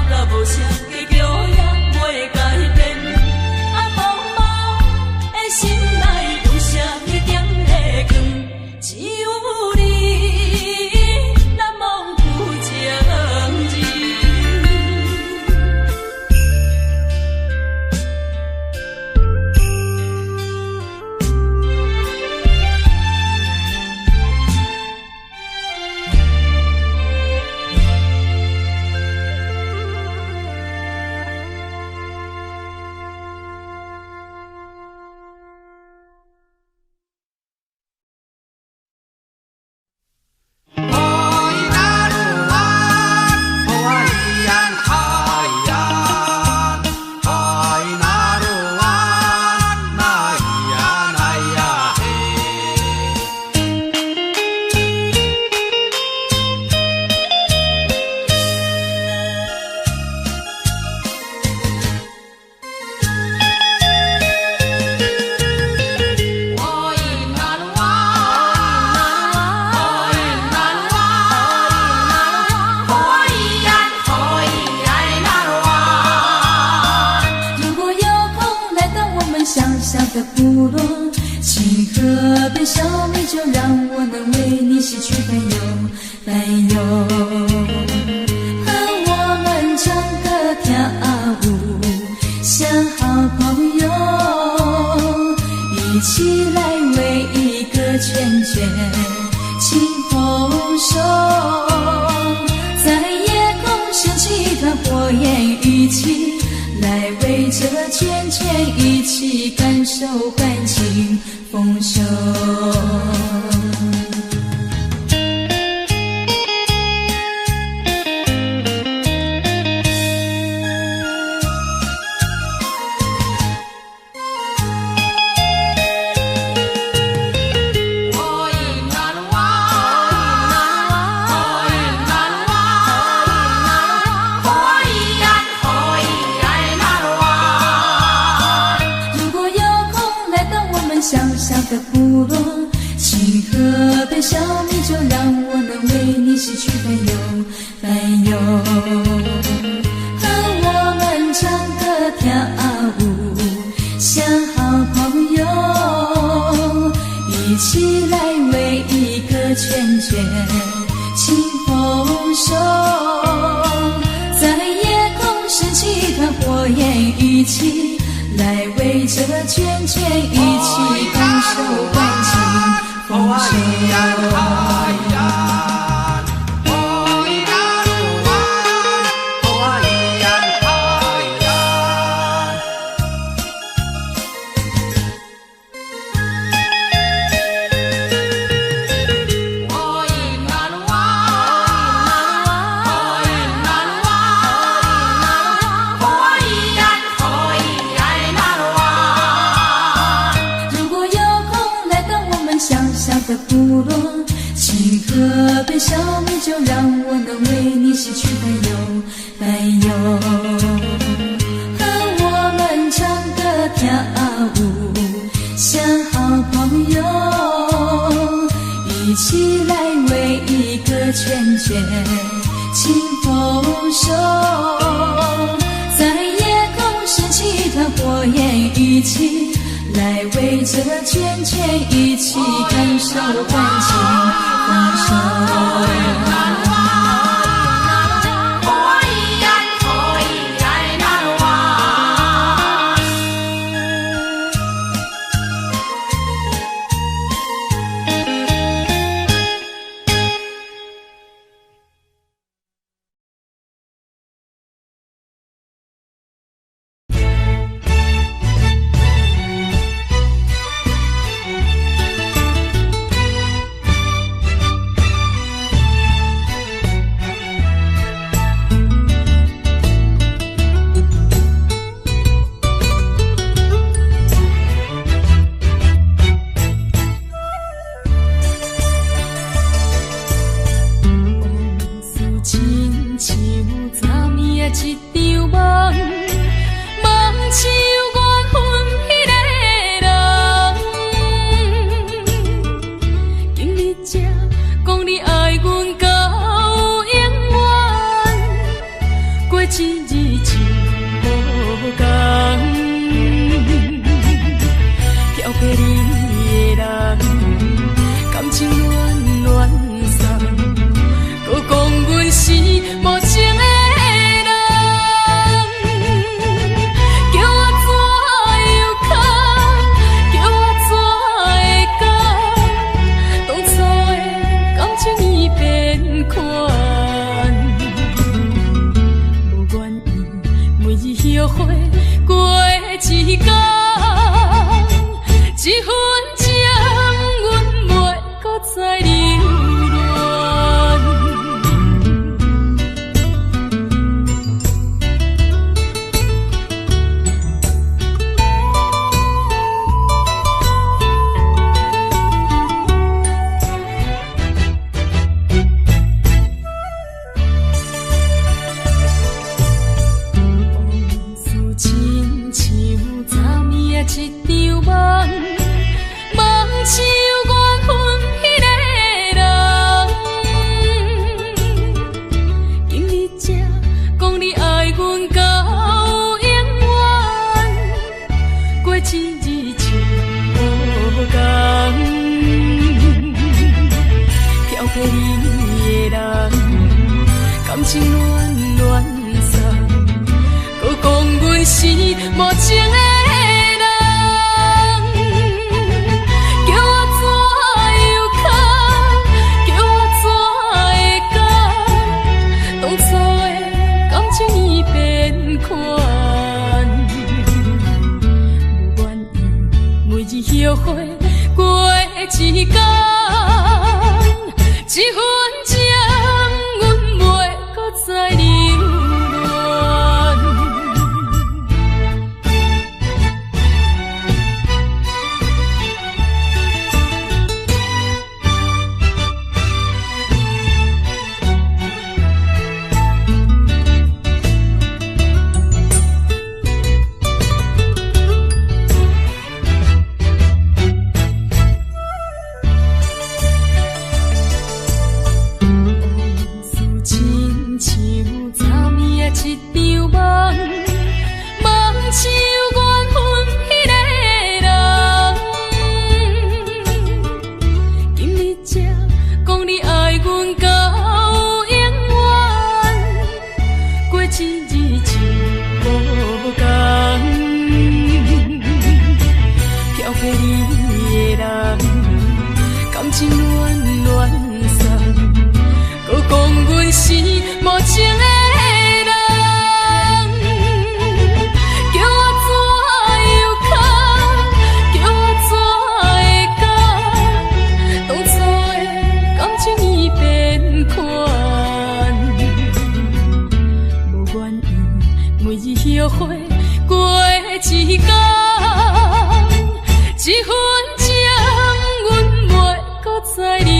甲无啥计较也袂改变。啊，茫茫的心内用啥去点火光？只有你难忘负情字。部落，请河边消灭，就让我能为你洗去烦忧，烦忧。和我们唱歌跳舞，像好朋友，一起来为一个圈圈清风手，在夜空升起一团火焰，一起来为这圈圈一起感受欢庆丰收。的部落，请河边消灭，就让我能为你洗去烦忧，烦忧。和我们唱歌跳舞，像好朋友，一起来为一个圈圈清风手，在夜空升起一团火焰，一起来为这圈圈一起感受欢庆丰收。的部落，请河边消灭，就让我能为你洗去烦忧，烦忧。和我们唱歌跳舞，像好朋友，一起来为一个圈圈清丰收，在夜空升起一团火焰，一起来为这圈圈一起感受欢庆丰收。一一日情无共，漂泊你的人，感情暖暖送，搁讲阮是无情的人，叫我怎又哭，叫我怎会讲，当初的感情已变款。后悔过一天，一分钟，阮袂搁再留恋。亲像昨暝的一场梦，梦像缘分迄个人。今日才讲你爱阮到永远，过一日情无共，漂泊你的人，感情暖暖送。搁讲阮是无情的人，叫我怎又哭，叫我怎会讲，当初的感情已变款，无愿意每日后悔过一天，一分钟，阮袂搁再留恋。亲像昨暝的一场梦，梦像缘分迄个人。今日才讲你爱阮到永远，过一日情无共，漂泊你的人，感情暖暖送。搁讲阮是无情的人，叫我怎又哭，叫我怎会讲，当初的感情已变款，无愿意每日后悔过一天，一分钟，阮袂搁再留恋。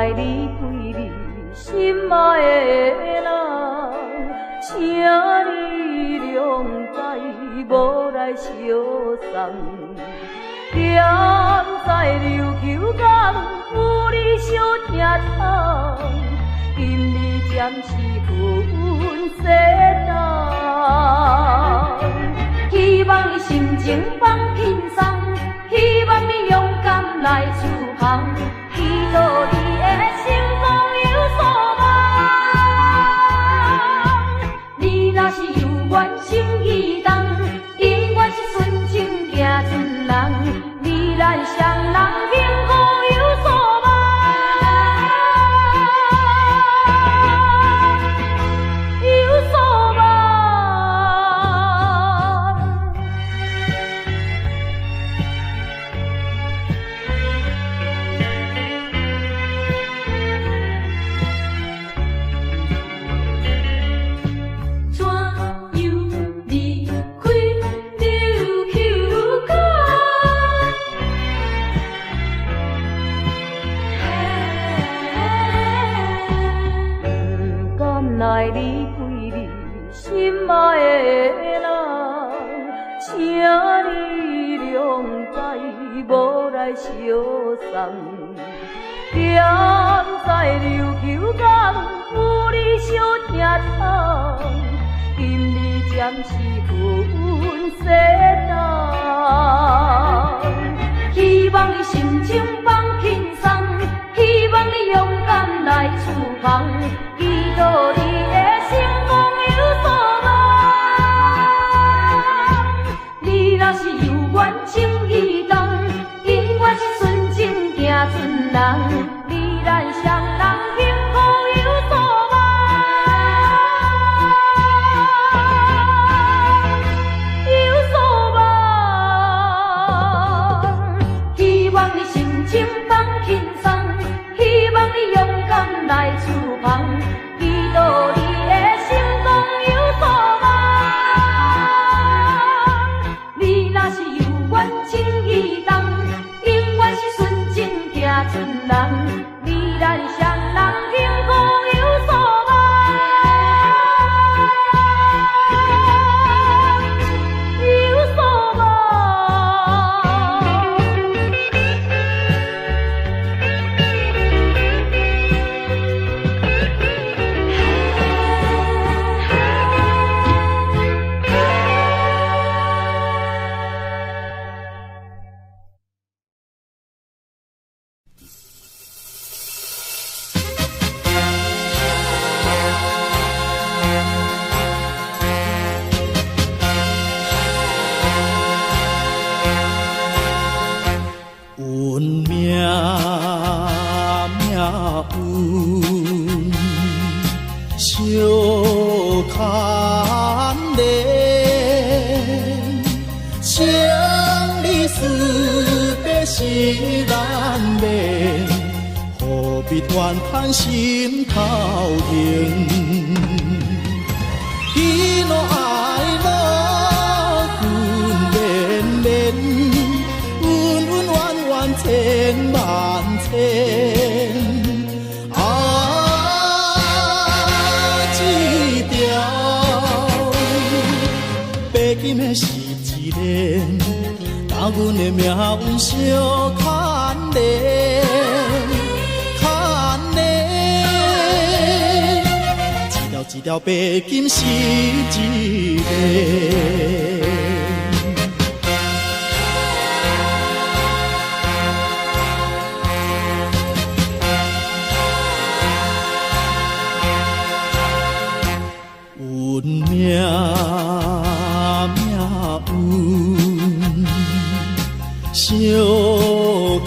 来离开你心爱的人，请你谅解，无来相送。踮在琉球港，有你相疼痛，今日暂时分西东。希望你心情放轻松，希望你勇敢来出航，祈祷你的成功有所望。你若是有缘心意重，永远是纯情行船人，你咱双人幸福有所望，有所望。来离开你心爱的人，请你谅解，无来相送。踮在琉球港，有你相疼痛，今日暂时分西东。希望你心情放轻松，希望你勇敢来出航，祈祷你的成功有所望。你若是有缘情意重，永远是纯情行船人，你咱双人幸福有所望，有所望。希望你心情放轻松，希望你勇敢来出航，祈祷你的成功有所望。你若是有缘情意重，永远是纯情行船人，你咱双人幸福有所望，有所望。运命运，小牵连，生离死别是难免，何必怨叹心头痛？喜怒哀乐分绵绵。千万千一条白金的是一链，甲阮的命运相牵连，牵连，一条一条白金是一链。命运，小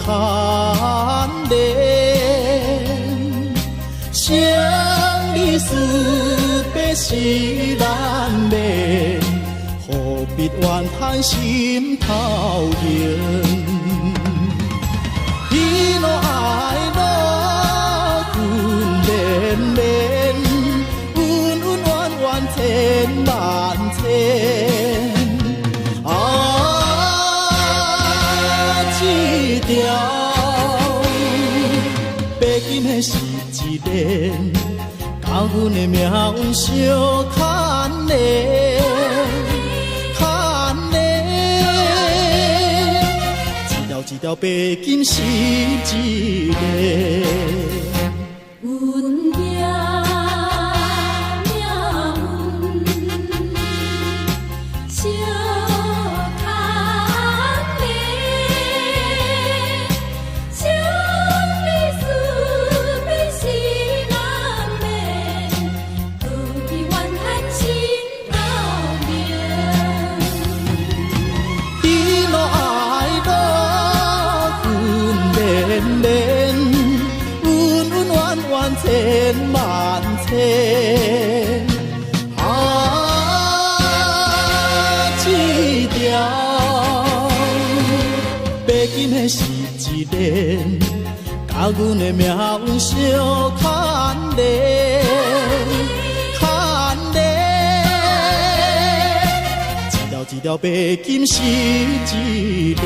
牵连，生离死别是难免，何必怨叹心头痛？喜怒哀乐分绵绵，千万千一条白金的是一年，甲阮的命运相牵连，牵连。一条一条白金是一个。阮行命运相牵连，相离思别是难免，何必怨叹心头明？喜怒哀乐分连连，恩恩怨怨千万千。一条白金的是一年，甲阮的命运相牵连，牵连。一条一条白金是一个。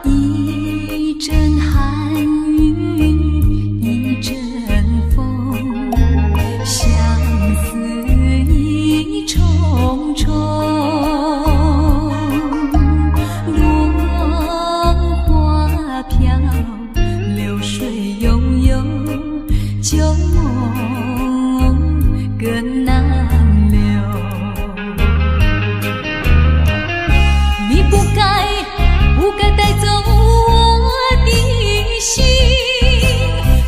一阵寒雨一阵风，相思意重重。落花飘，流水悠悠，旧梦更难留。你不该带走我的心，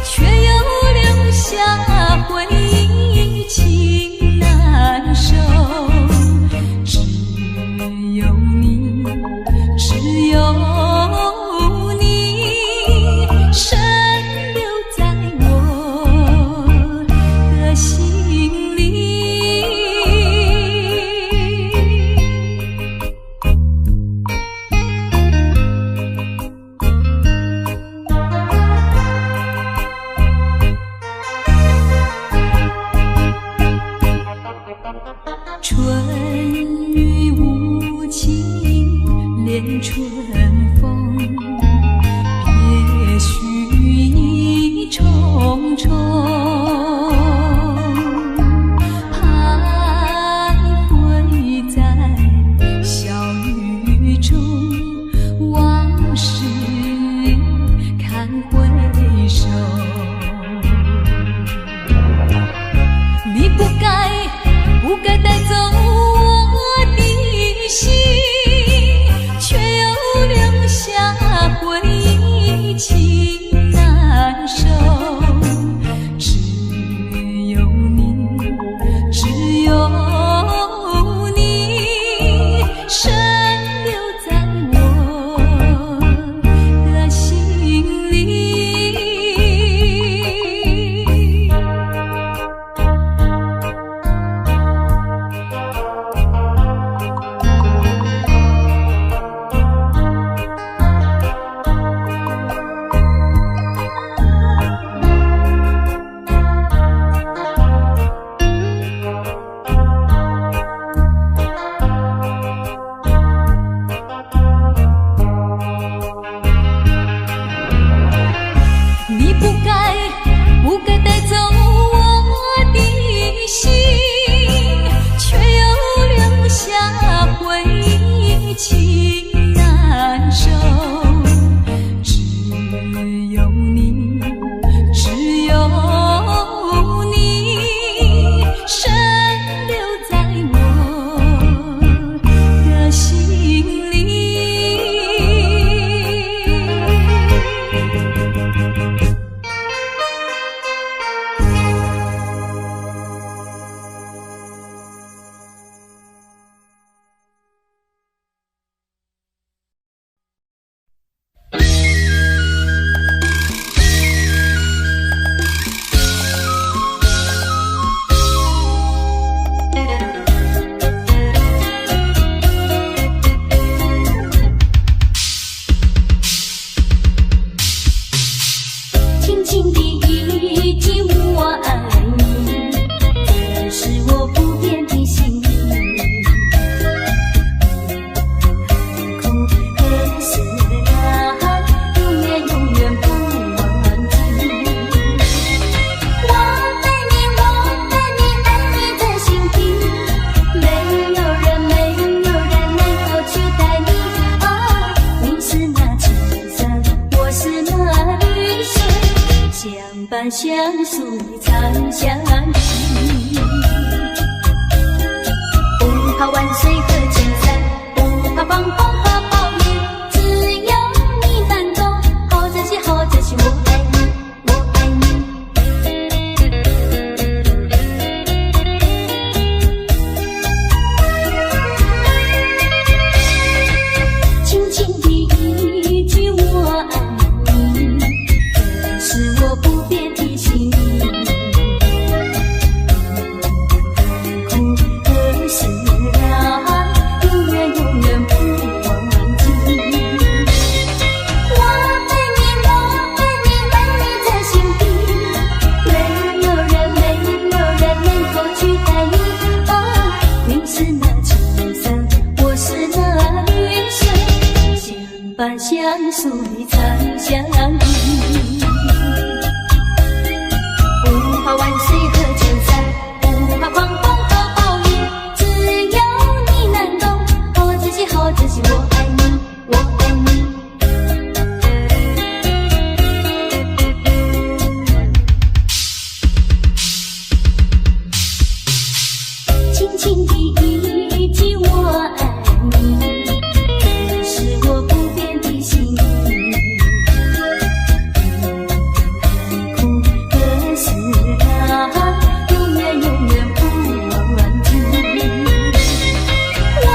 却又留下回忆情难收。只有你，只有你，深留在我的心里。春雨无情恋春风，别绪意重重。徘徊在小雨中，往事看回首。你不该带走我的心，却又留下回忆情难收。只有你，只有你，深留在我的心里。你不该带走我的心，却又留下回忆情难收。只有你，只有你，深留在我的心里。相随长相依。不怕万水和千山，不怕狂风和暴雨，只有你难懂。好珍惜，好珍惜，我爱你，我爱你。轻轻的一句我爱你，这是我不变的心意。苦和是啊，永远永远不忘记。我爱你，我爱你，爱你在心底，没有人能够取代你。啊，你是那秋色，我是那绿水，相伴相随长相依。不怕万水和千山，不怕狂风和暴雨，只有你难懂。好珍惜，好珍惜，我爱你，我爱你。轻轻的一句我爱你，这是我不变的心意。苦和是啊，永远永远不忘记。我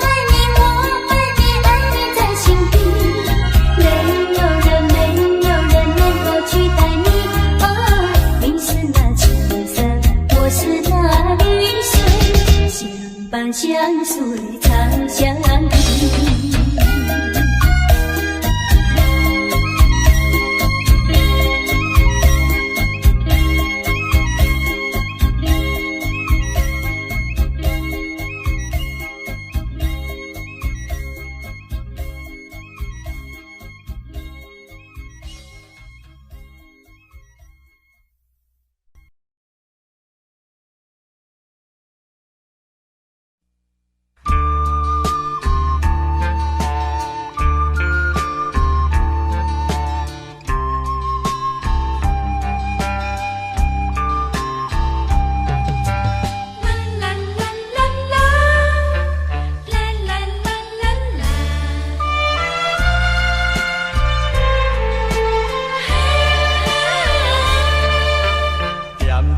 爱你，我爱你，爱你在心底，没有人能够取代你。啊，你是那秋色，我是那绿水，相伴相随长相依。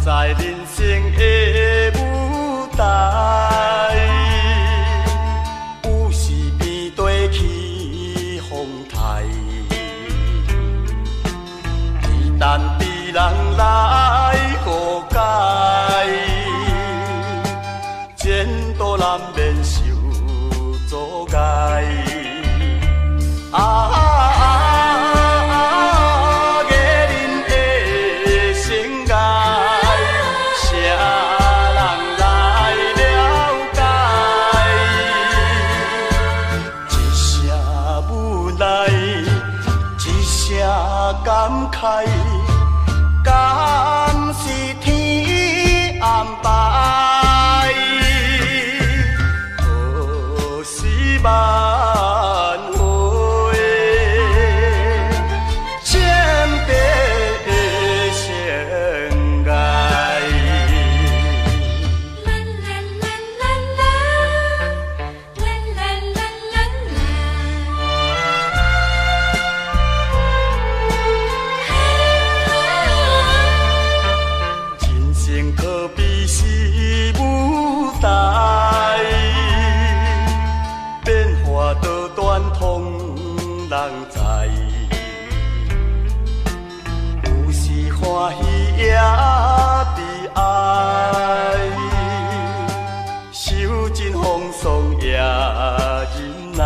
在人生的舞台，有时面对起风台，只等别人来告解，前途难免受阻碍。感慨，敢是天安排？何时挽回千倍相爱？可比是舞台，变化多端通人知，有时欢喜也悲哀，受尽风霜也忍耐。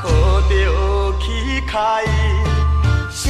靠着起开，相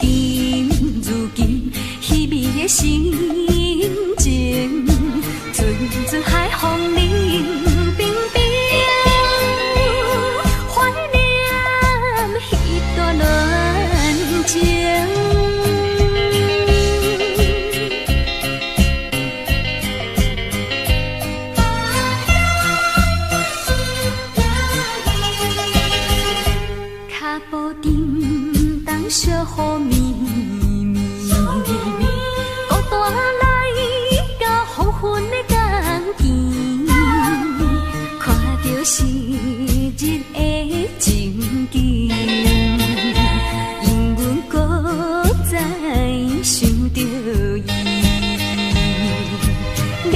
如今，稀微的心情，阵阵海风冷冰冰，怀念彼段恋情。脚步沉重小雨绵绵，孤单来到黄昏的港边，看着昔日的情景，因阮搁再想着伊。你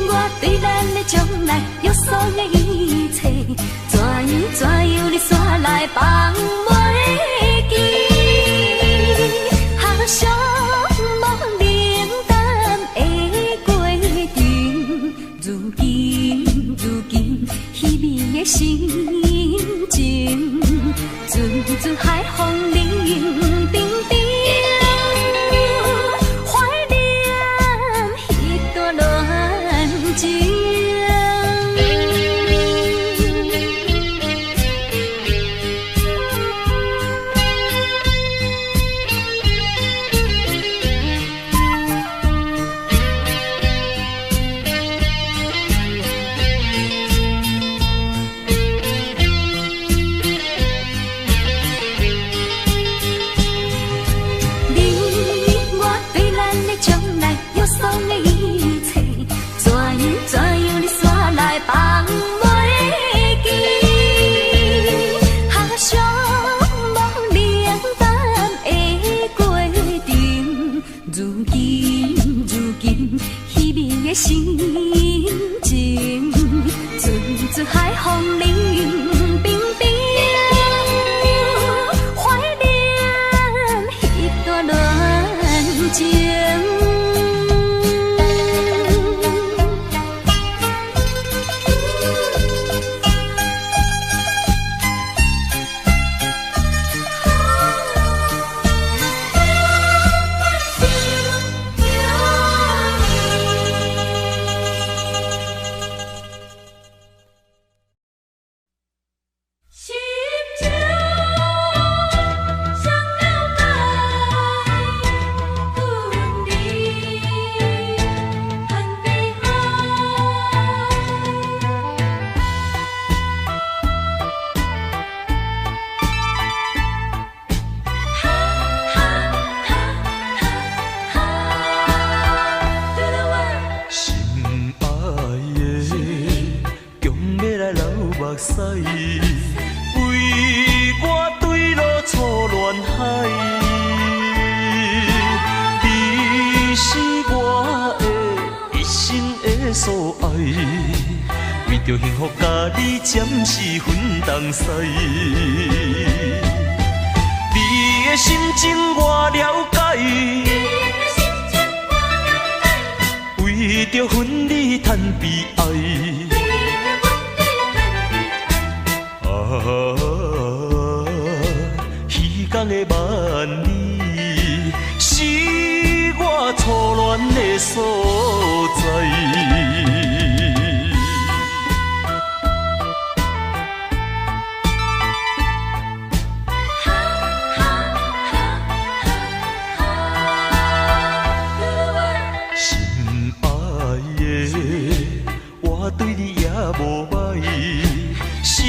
我对咱的将来约束的一切，怎样你煞来放袂记？合上无冷淡的过程，如今稀微的心情，阵阵海风冷冰冰，怀念彼段恋情。心情，阵阵海风冷冰冰，怀念彼段恋情。着幸福，甲你暂时分东西。你的心情我了解，为着分离叹悲哀。虚空的万里，是我初恋的所在。对你也无歹，时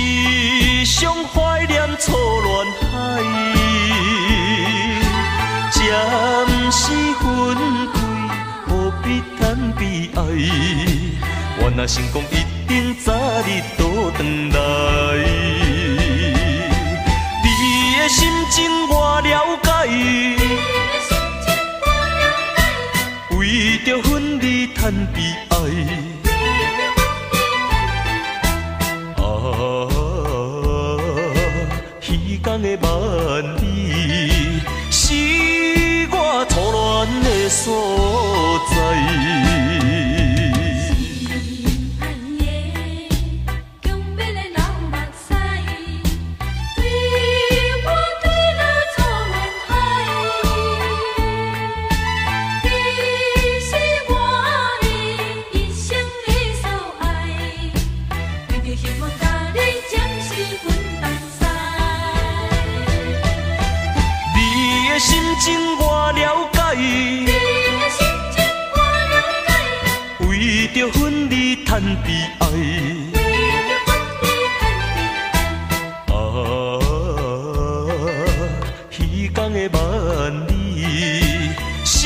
常怀念初恋海，暂时分开，何必叹悲哀？我若成功，一定早日倒转来。你的心情我了解，为着分离叹悲哀。虚空的万里，是我初恋的所在。对我对了初恋海。心我了解，为着分离叹悲哀。啊，彼天的万里，是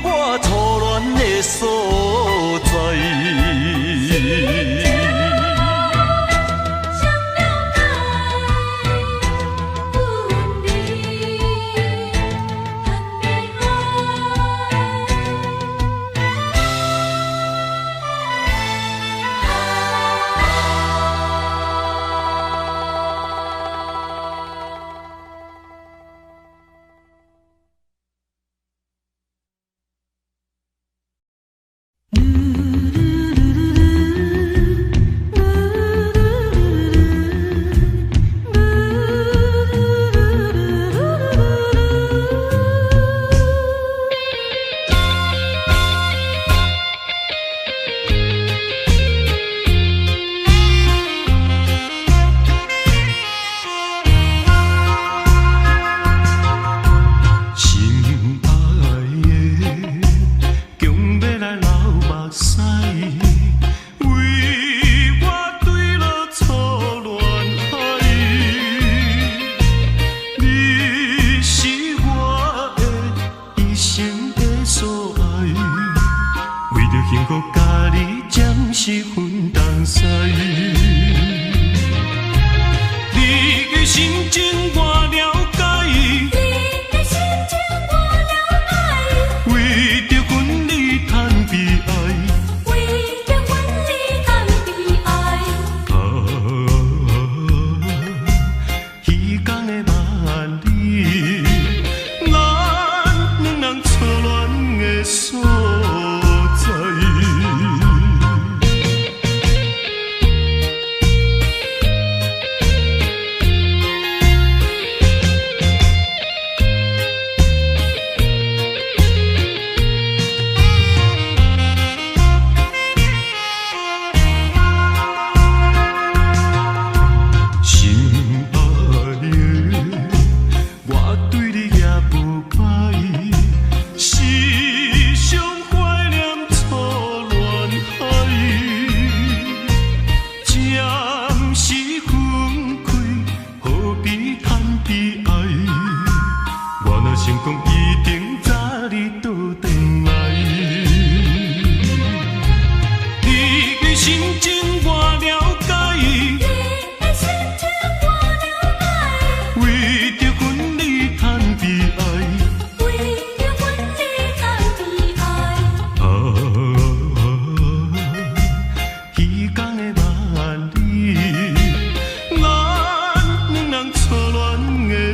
我初恋的所在。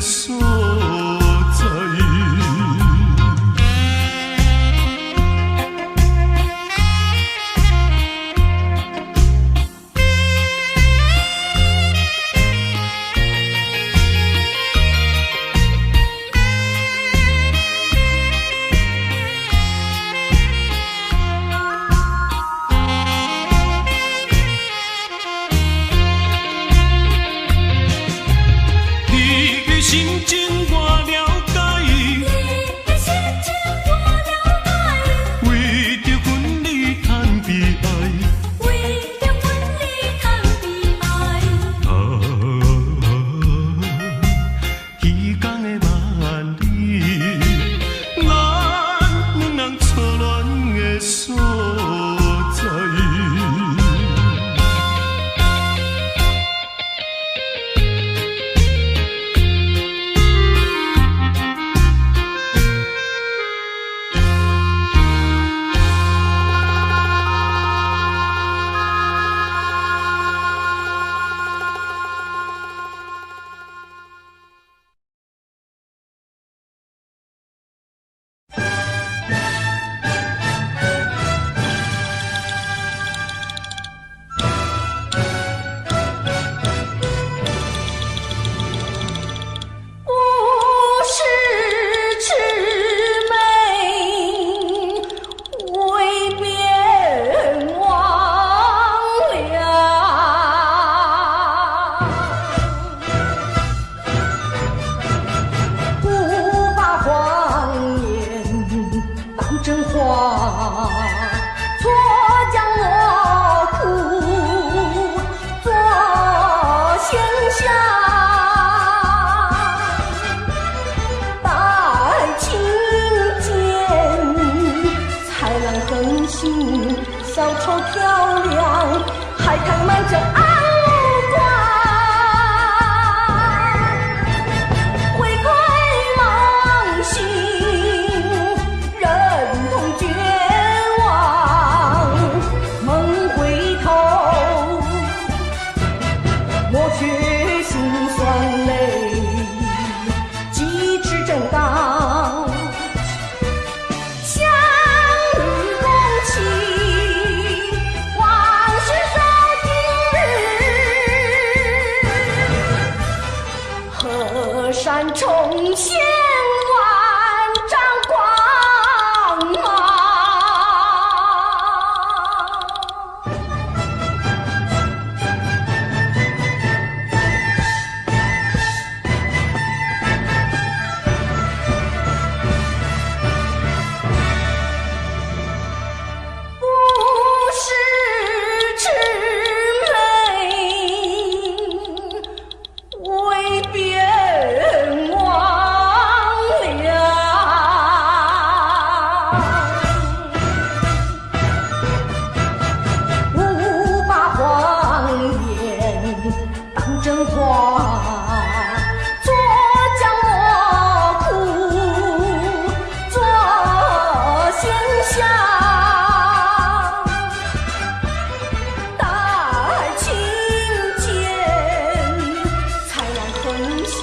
所在。小丑漂亮，海棠满着爱无光。回归梦醒，忍痛绝望，梦回头，抹去心酸泪，机智正刚。山重现万丈光芒。不是魑魅为别真话，做将莫苦，做现象。大海清浅，彩浪横行，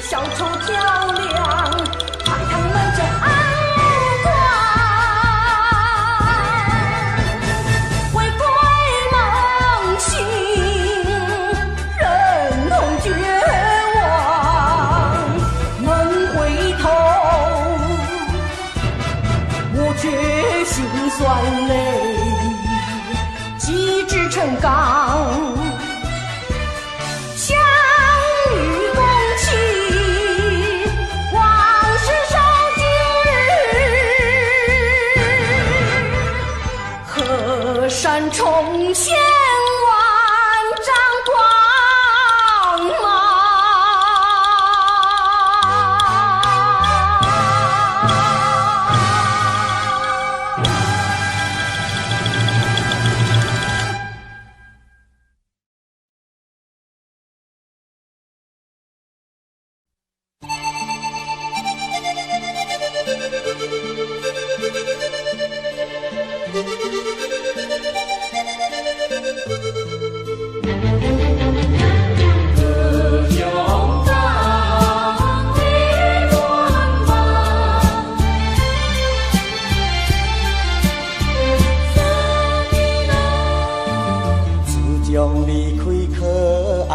小丑漂亮，海棠满着爱无光。回归梦醒，绝望，梦回头，抹去心酸泪，机智成刚，相遇共期，往事守今日，河山重现万丈光。离开可爱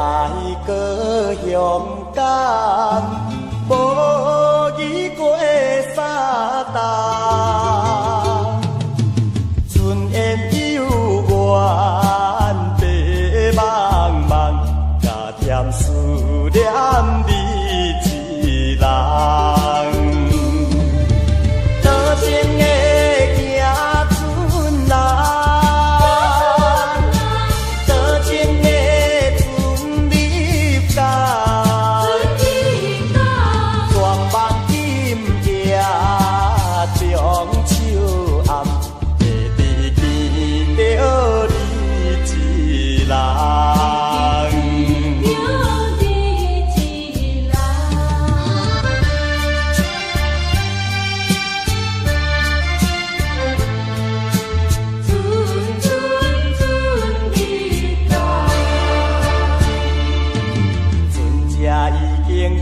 搁勇敢，无遇过三冬，春烟悠远，白茫茫，加添思念你一人。多情的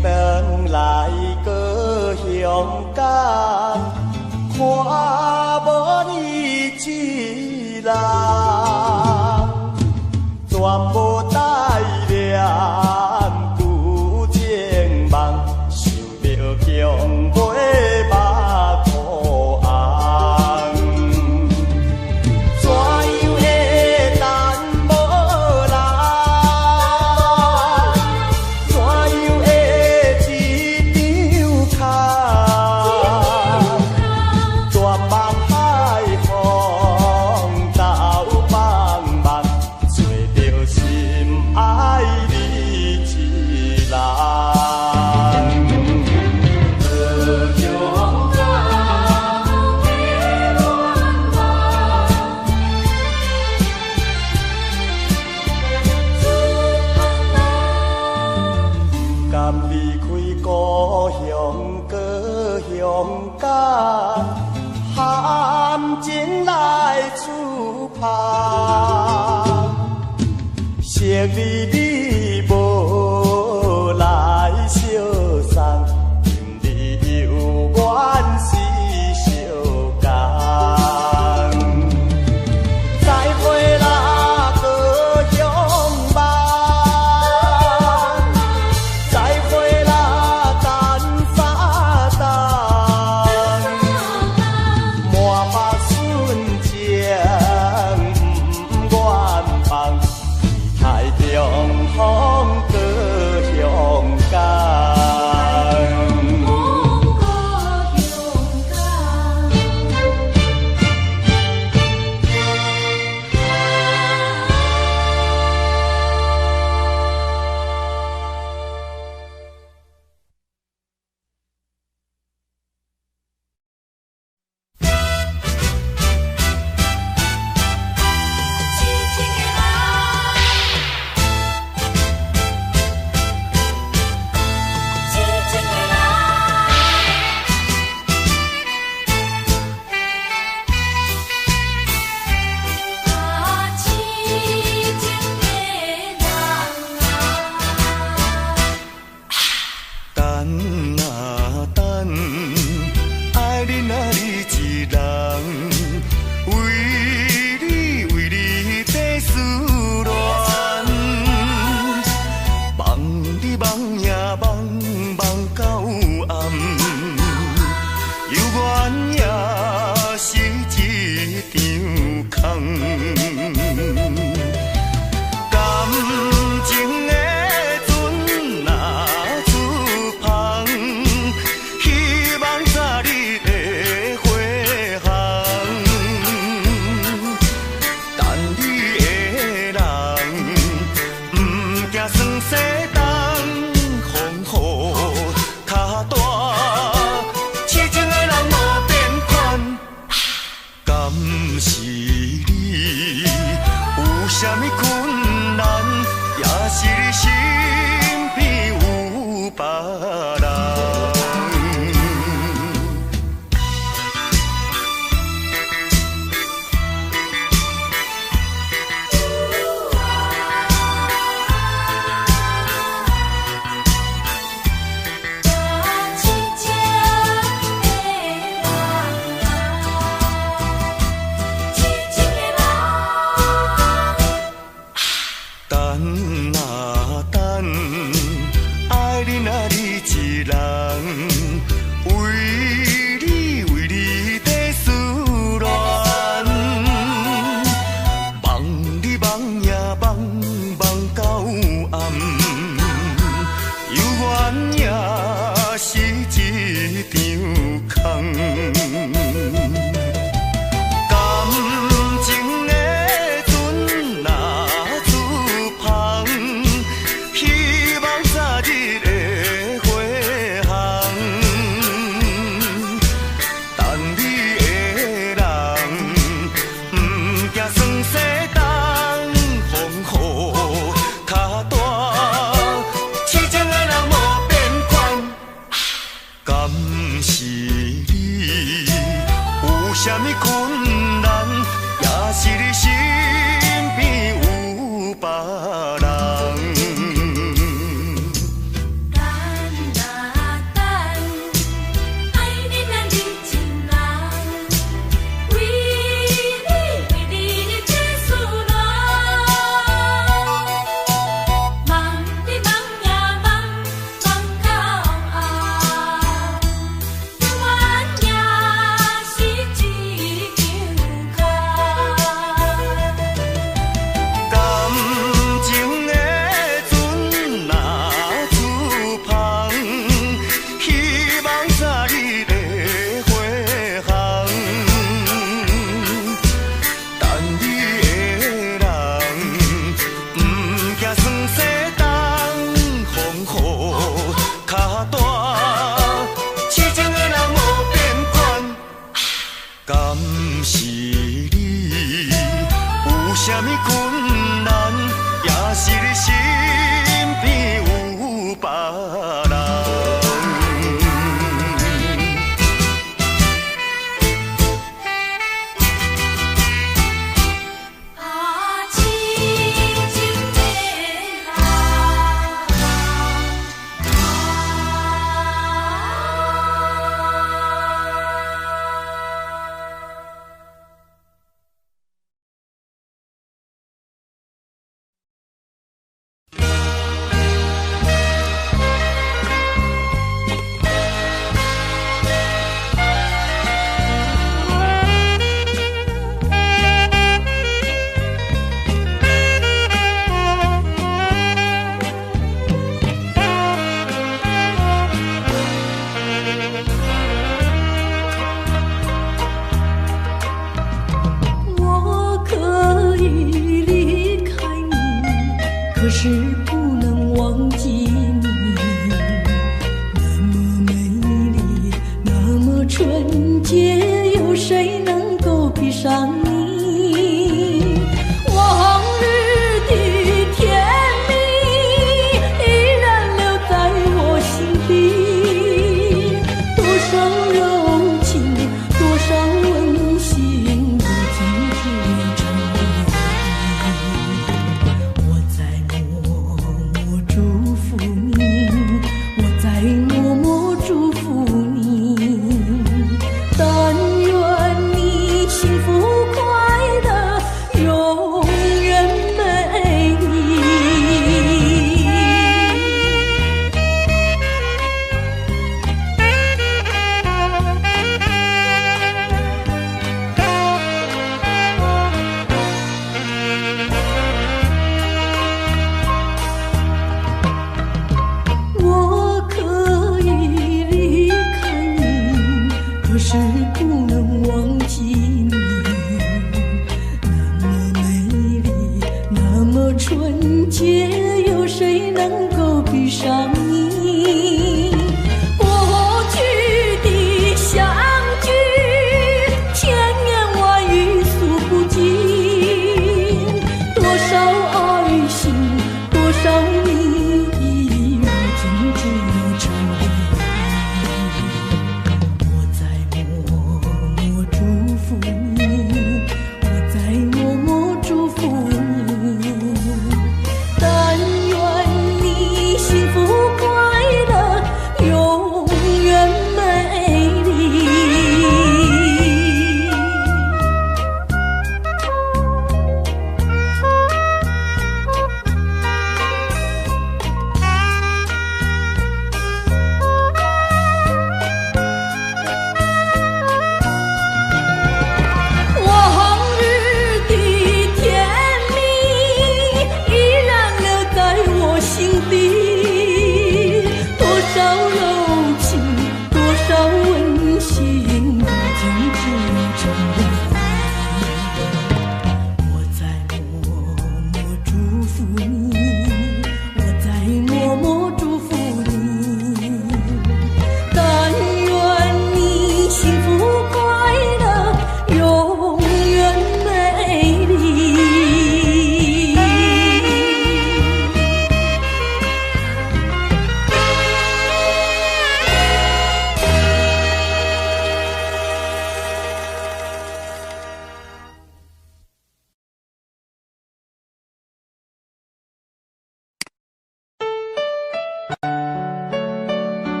回来搁勇敢，看无你一人，全无待念，旧情梦，想着强尾目苦红，怎样会等无人？怎样会一张空？全望海风斗茫茫，找着心爱你一人。向高雄甲含情来处旁，昔日你无来相送，今日有缘是相共。再会啦，高雄梦，再会啦，干沙东，满目纯情不愿放，台中风高雄港。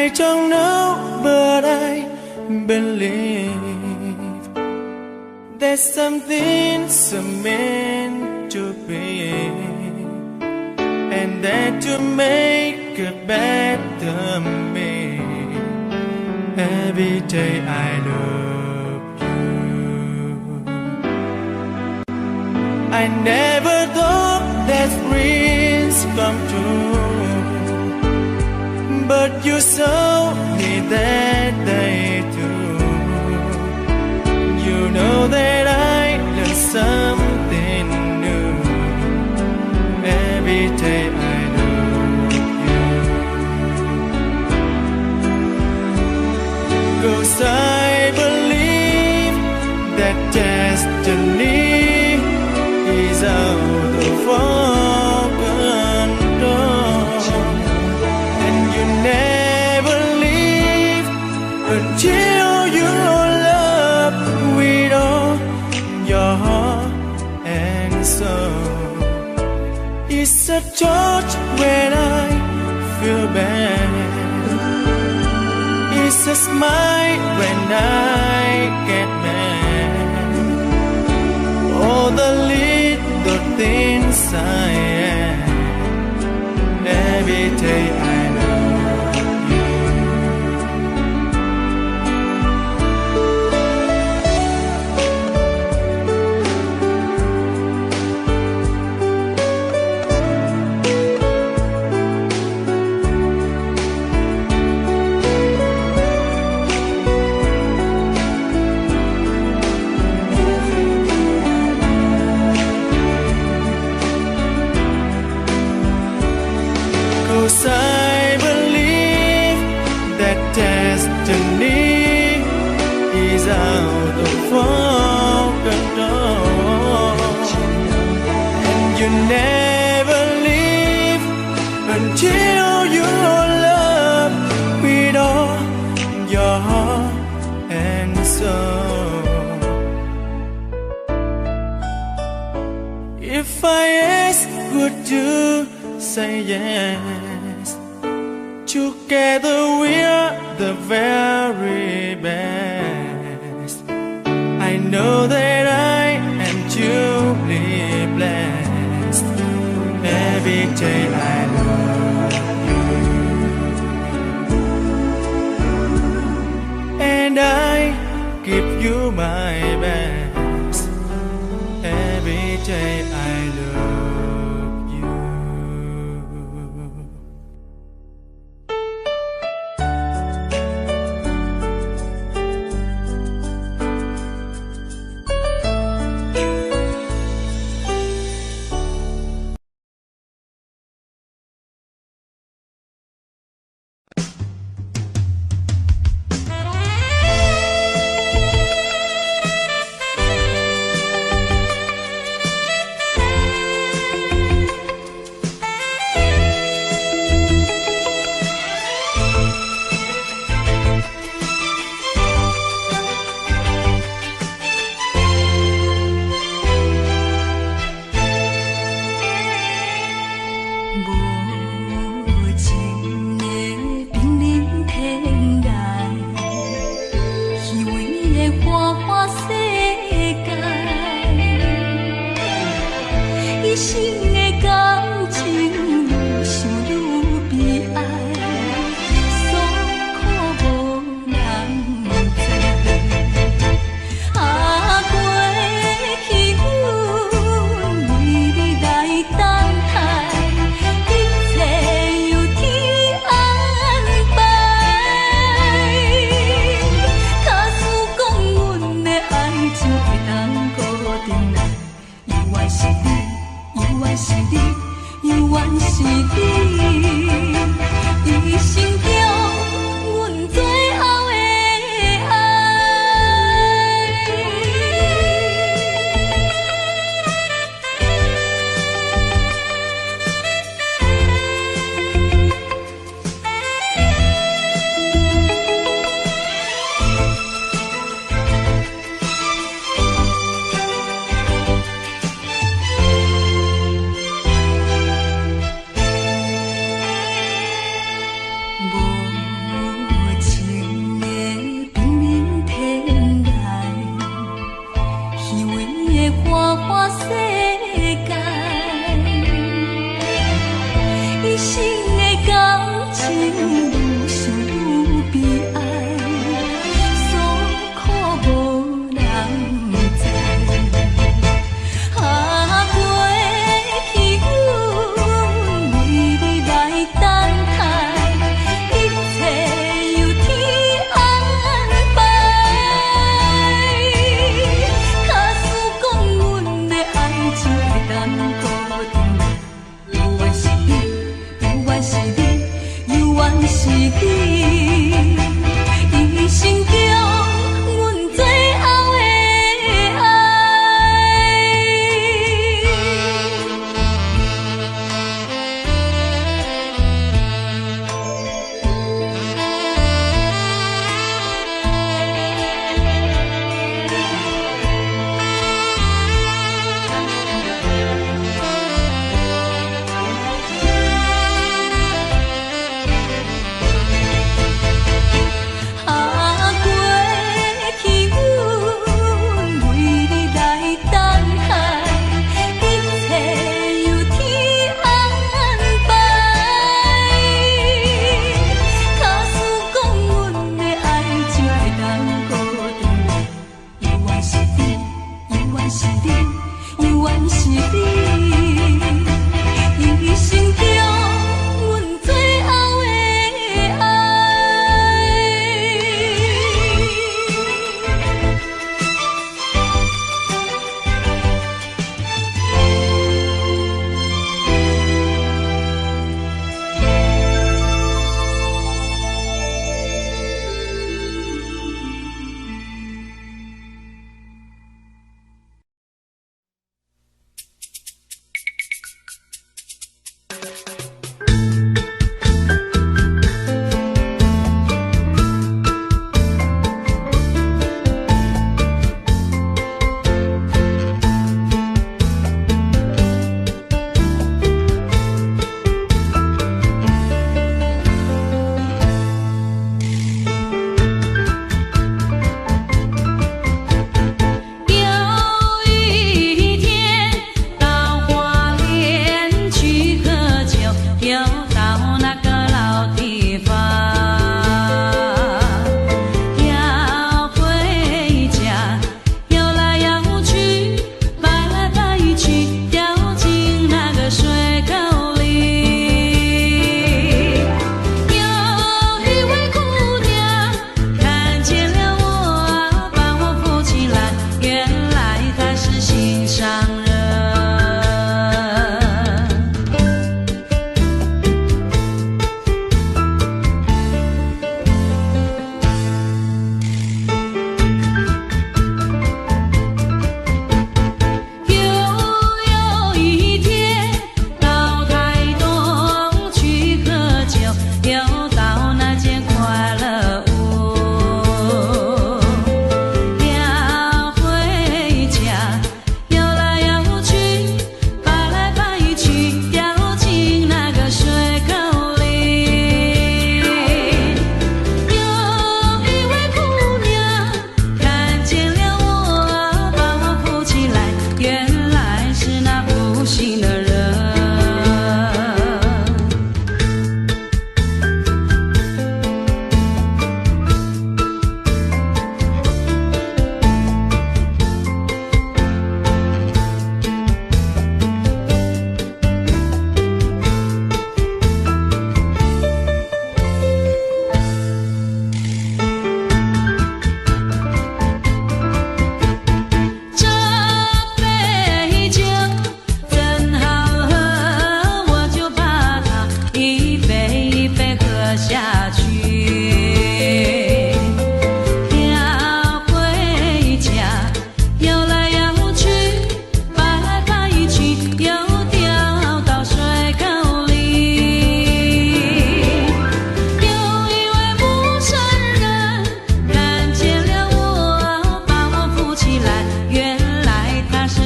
I don't know, but I believe there's something so meant to be, and that to make a better me. Every day I love you. I never thought that dreams come true, but you showed me that day too. You know that I learned something new. Every day I love you. 'Cause I believe that destiny is out of our control, and you never leave until you love with all your heart and soul. It's a touch when I feel bad, it's a smile when I get mad. All the little things I am. Every day I love you. I believe that destiny is out of our control, and you never leave until you love with all your heart and soul. If I ask, would you say yes? Together we're the very best. I know that I am truly blessed. Every day I love you, and I give you my best. Every day I love you. 是你，伊心中阮最后的爱。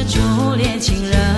初恋情人。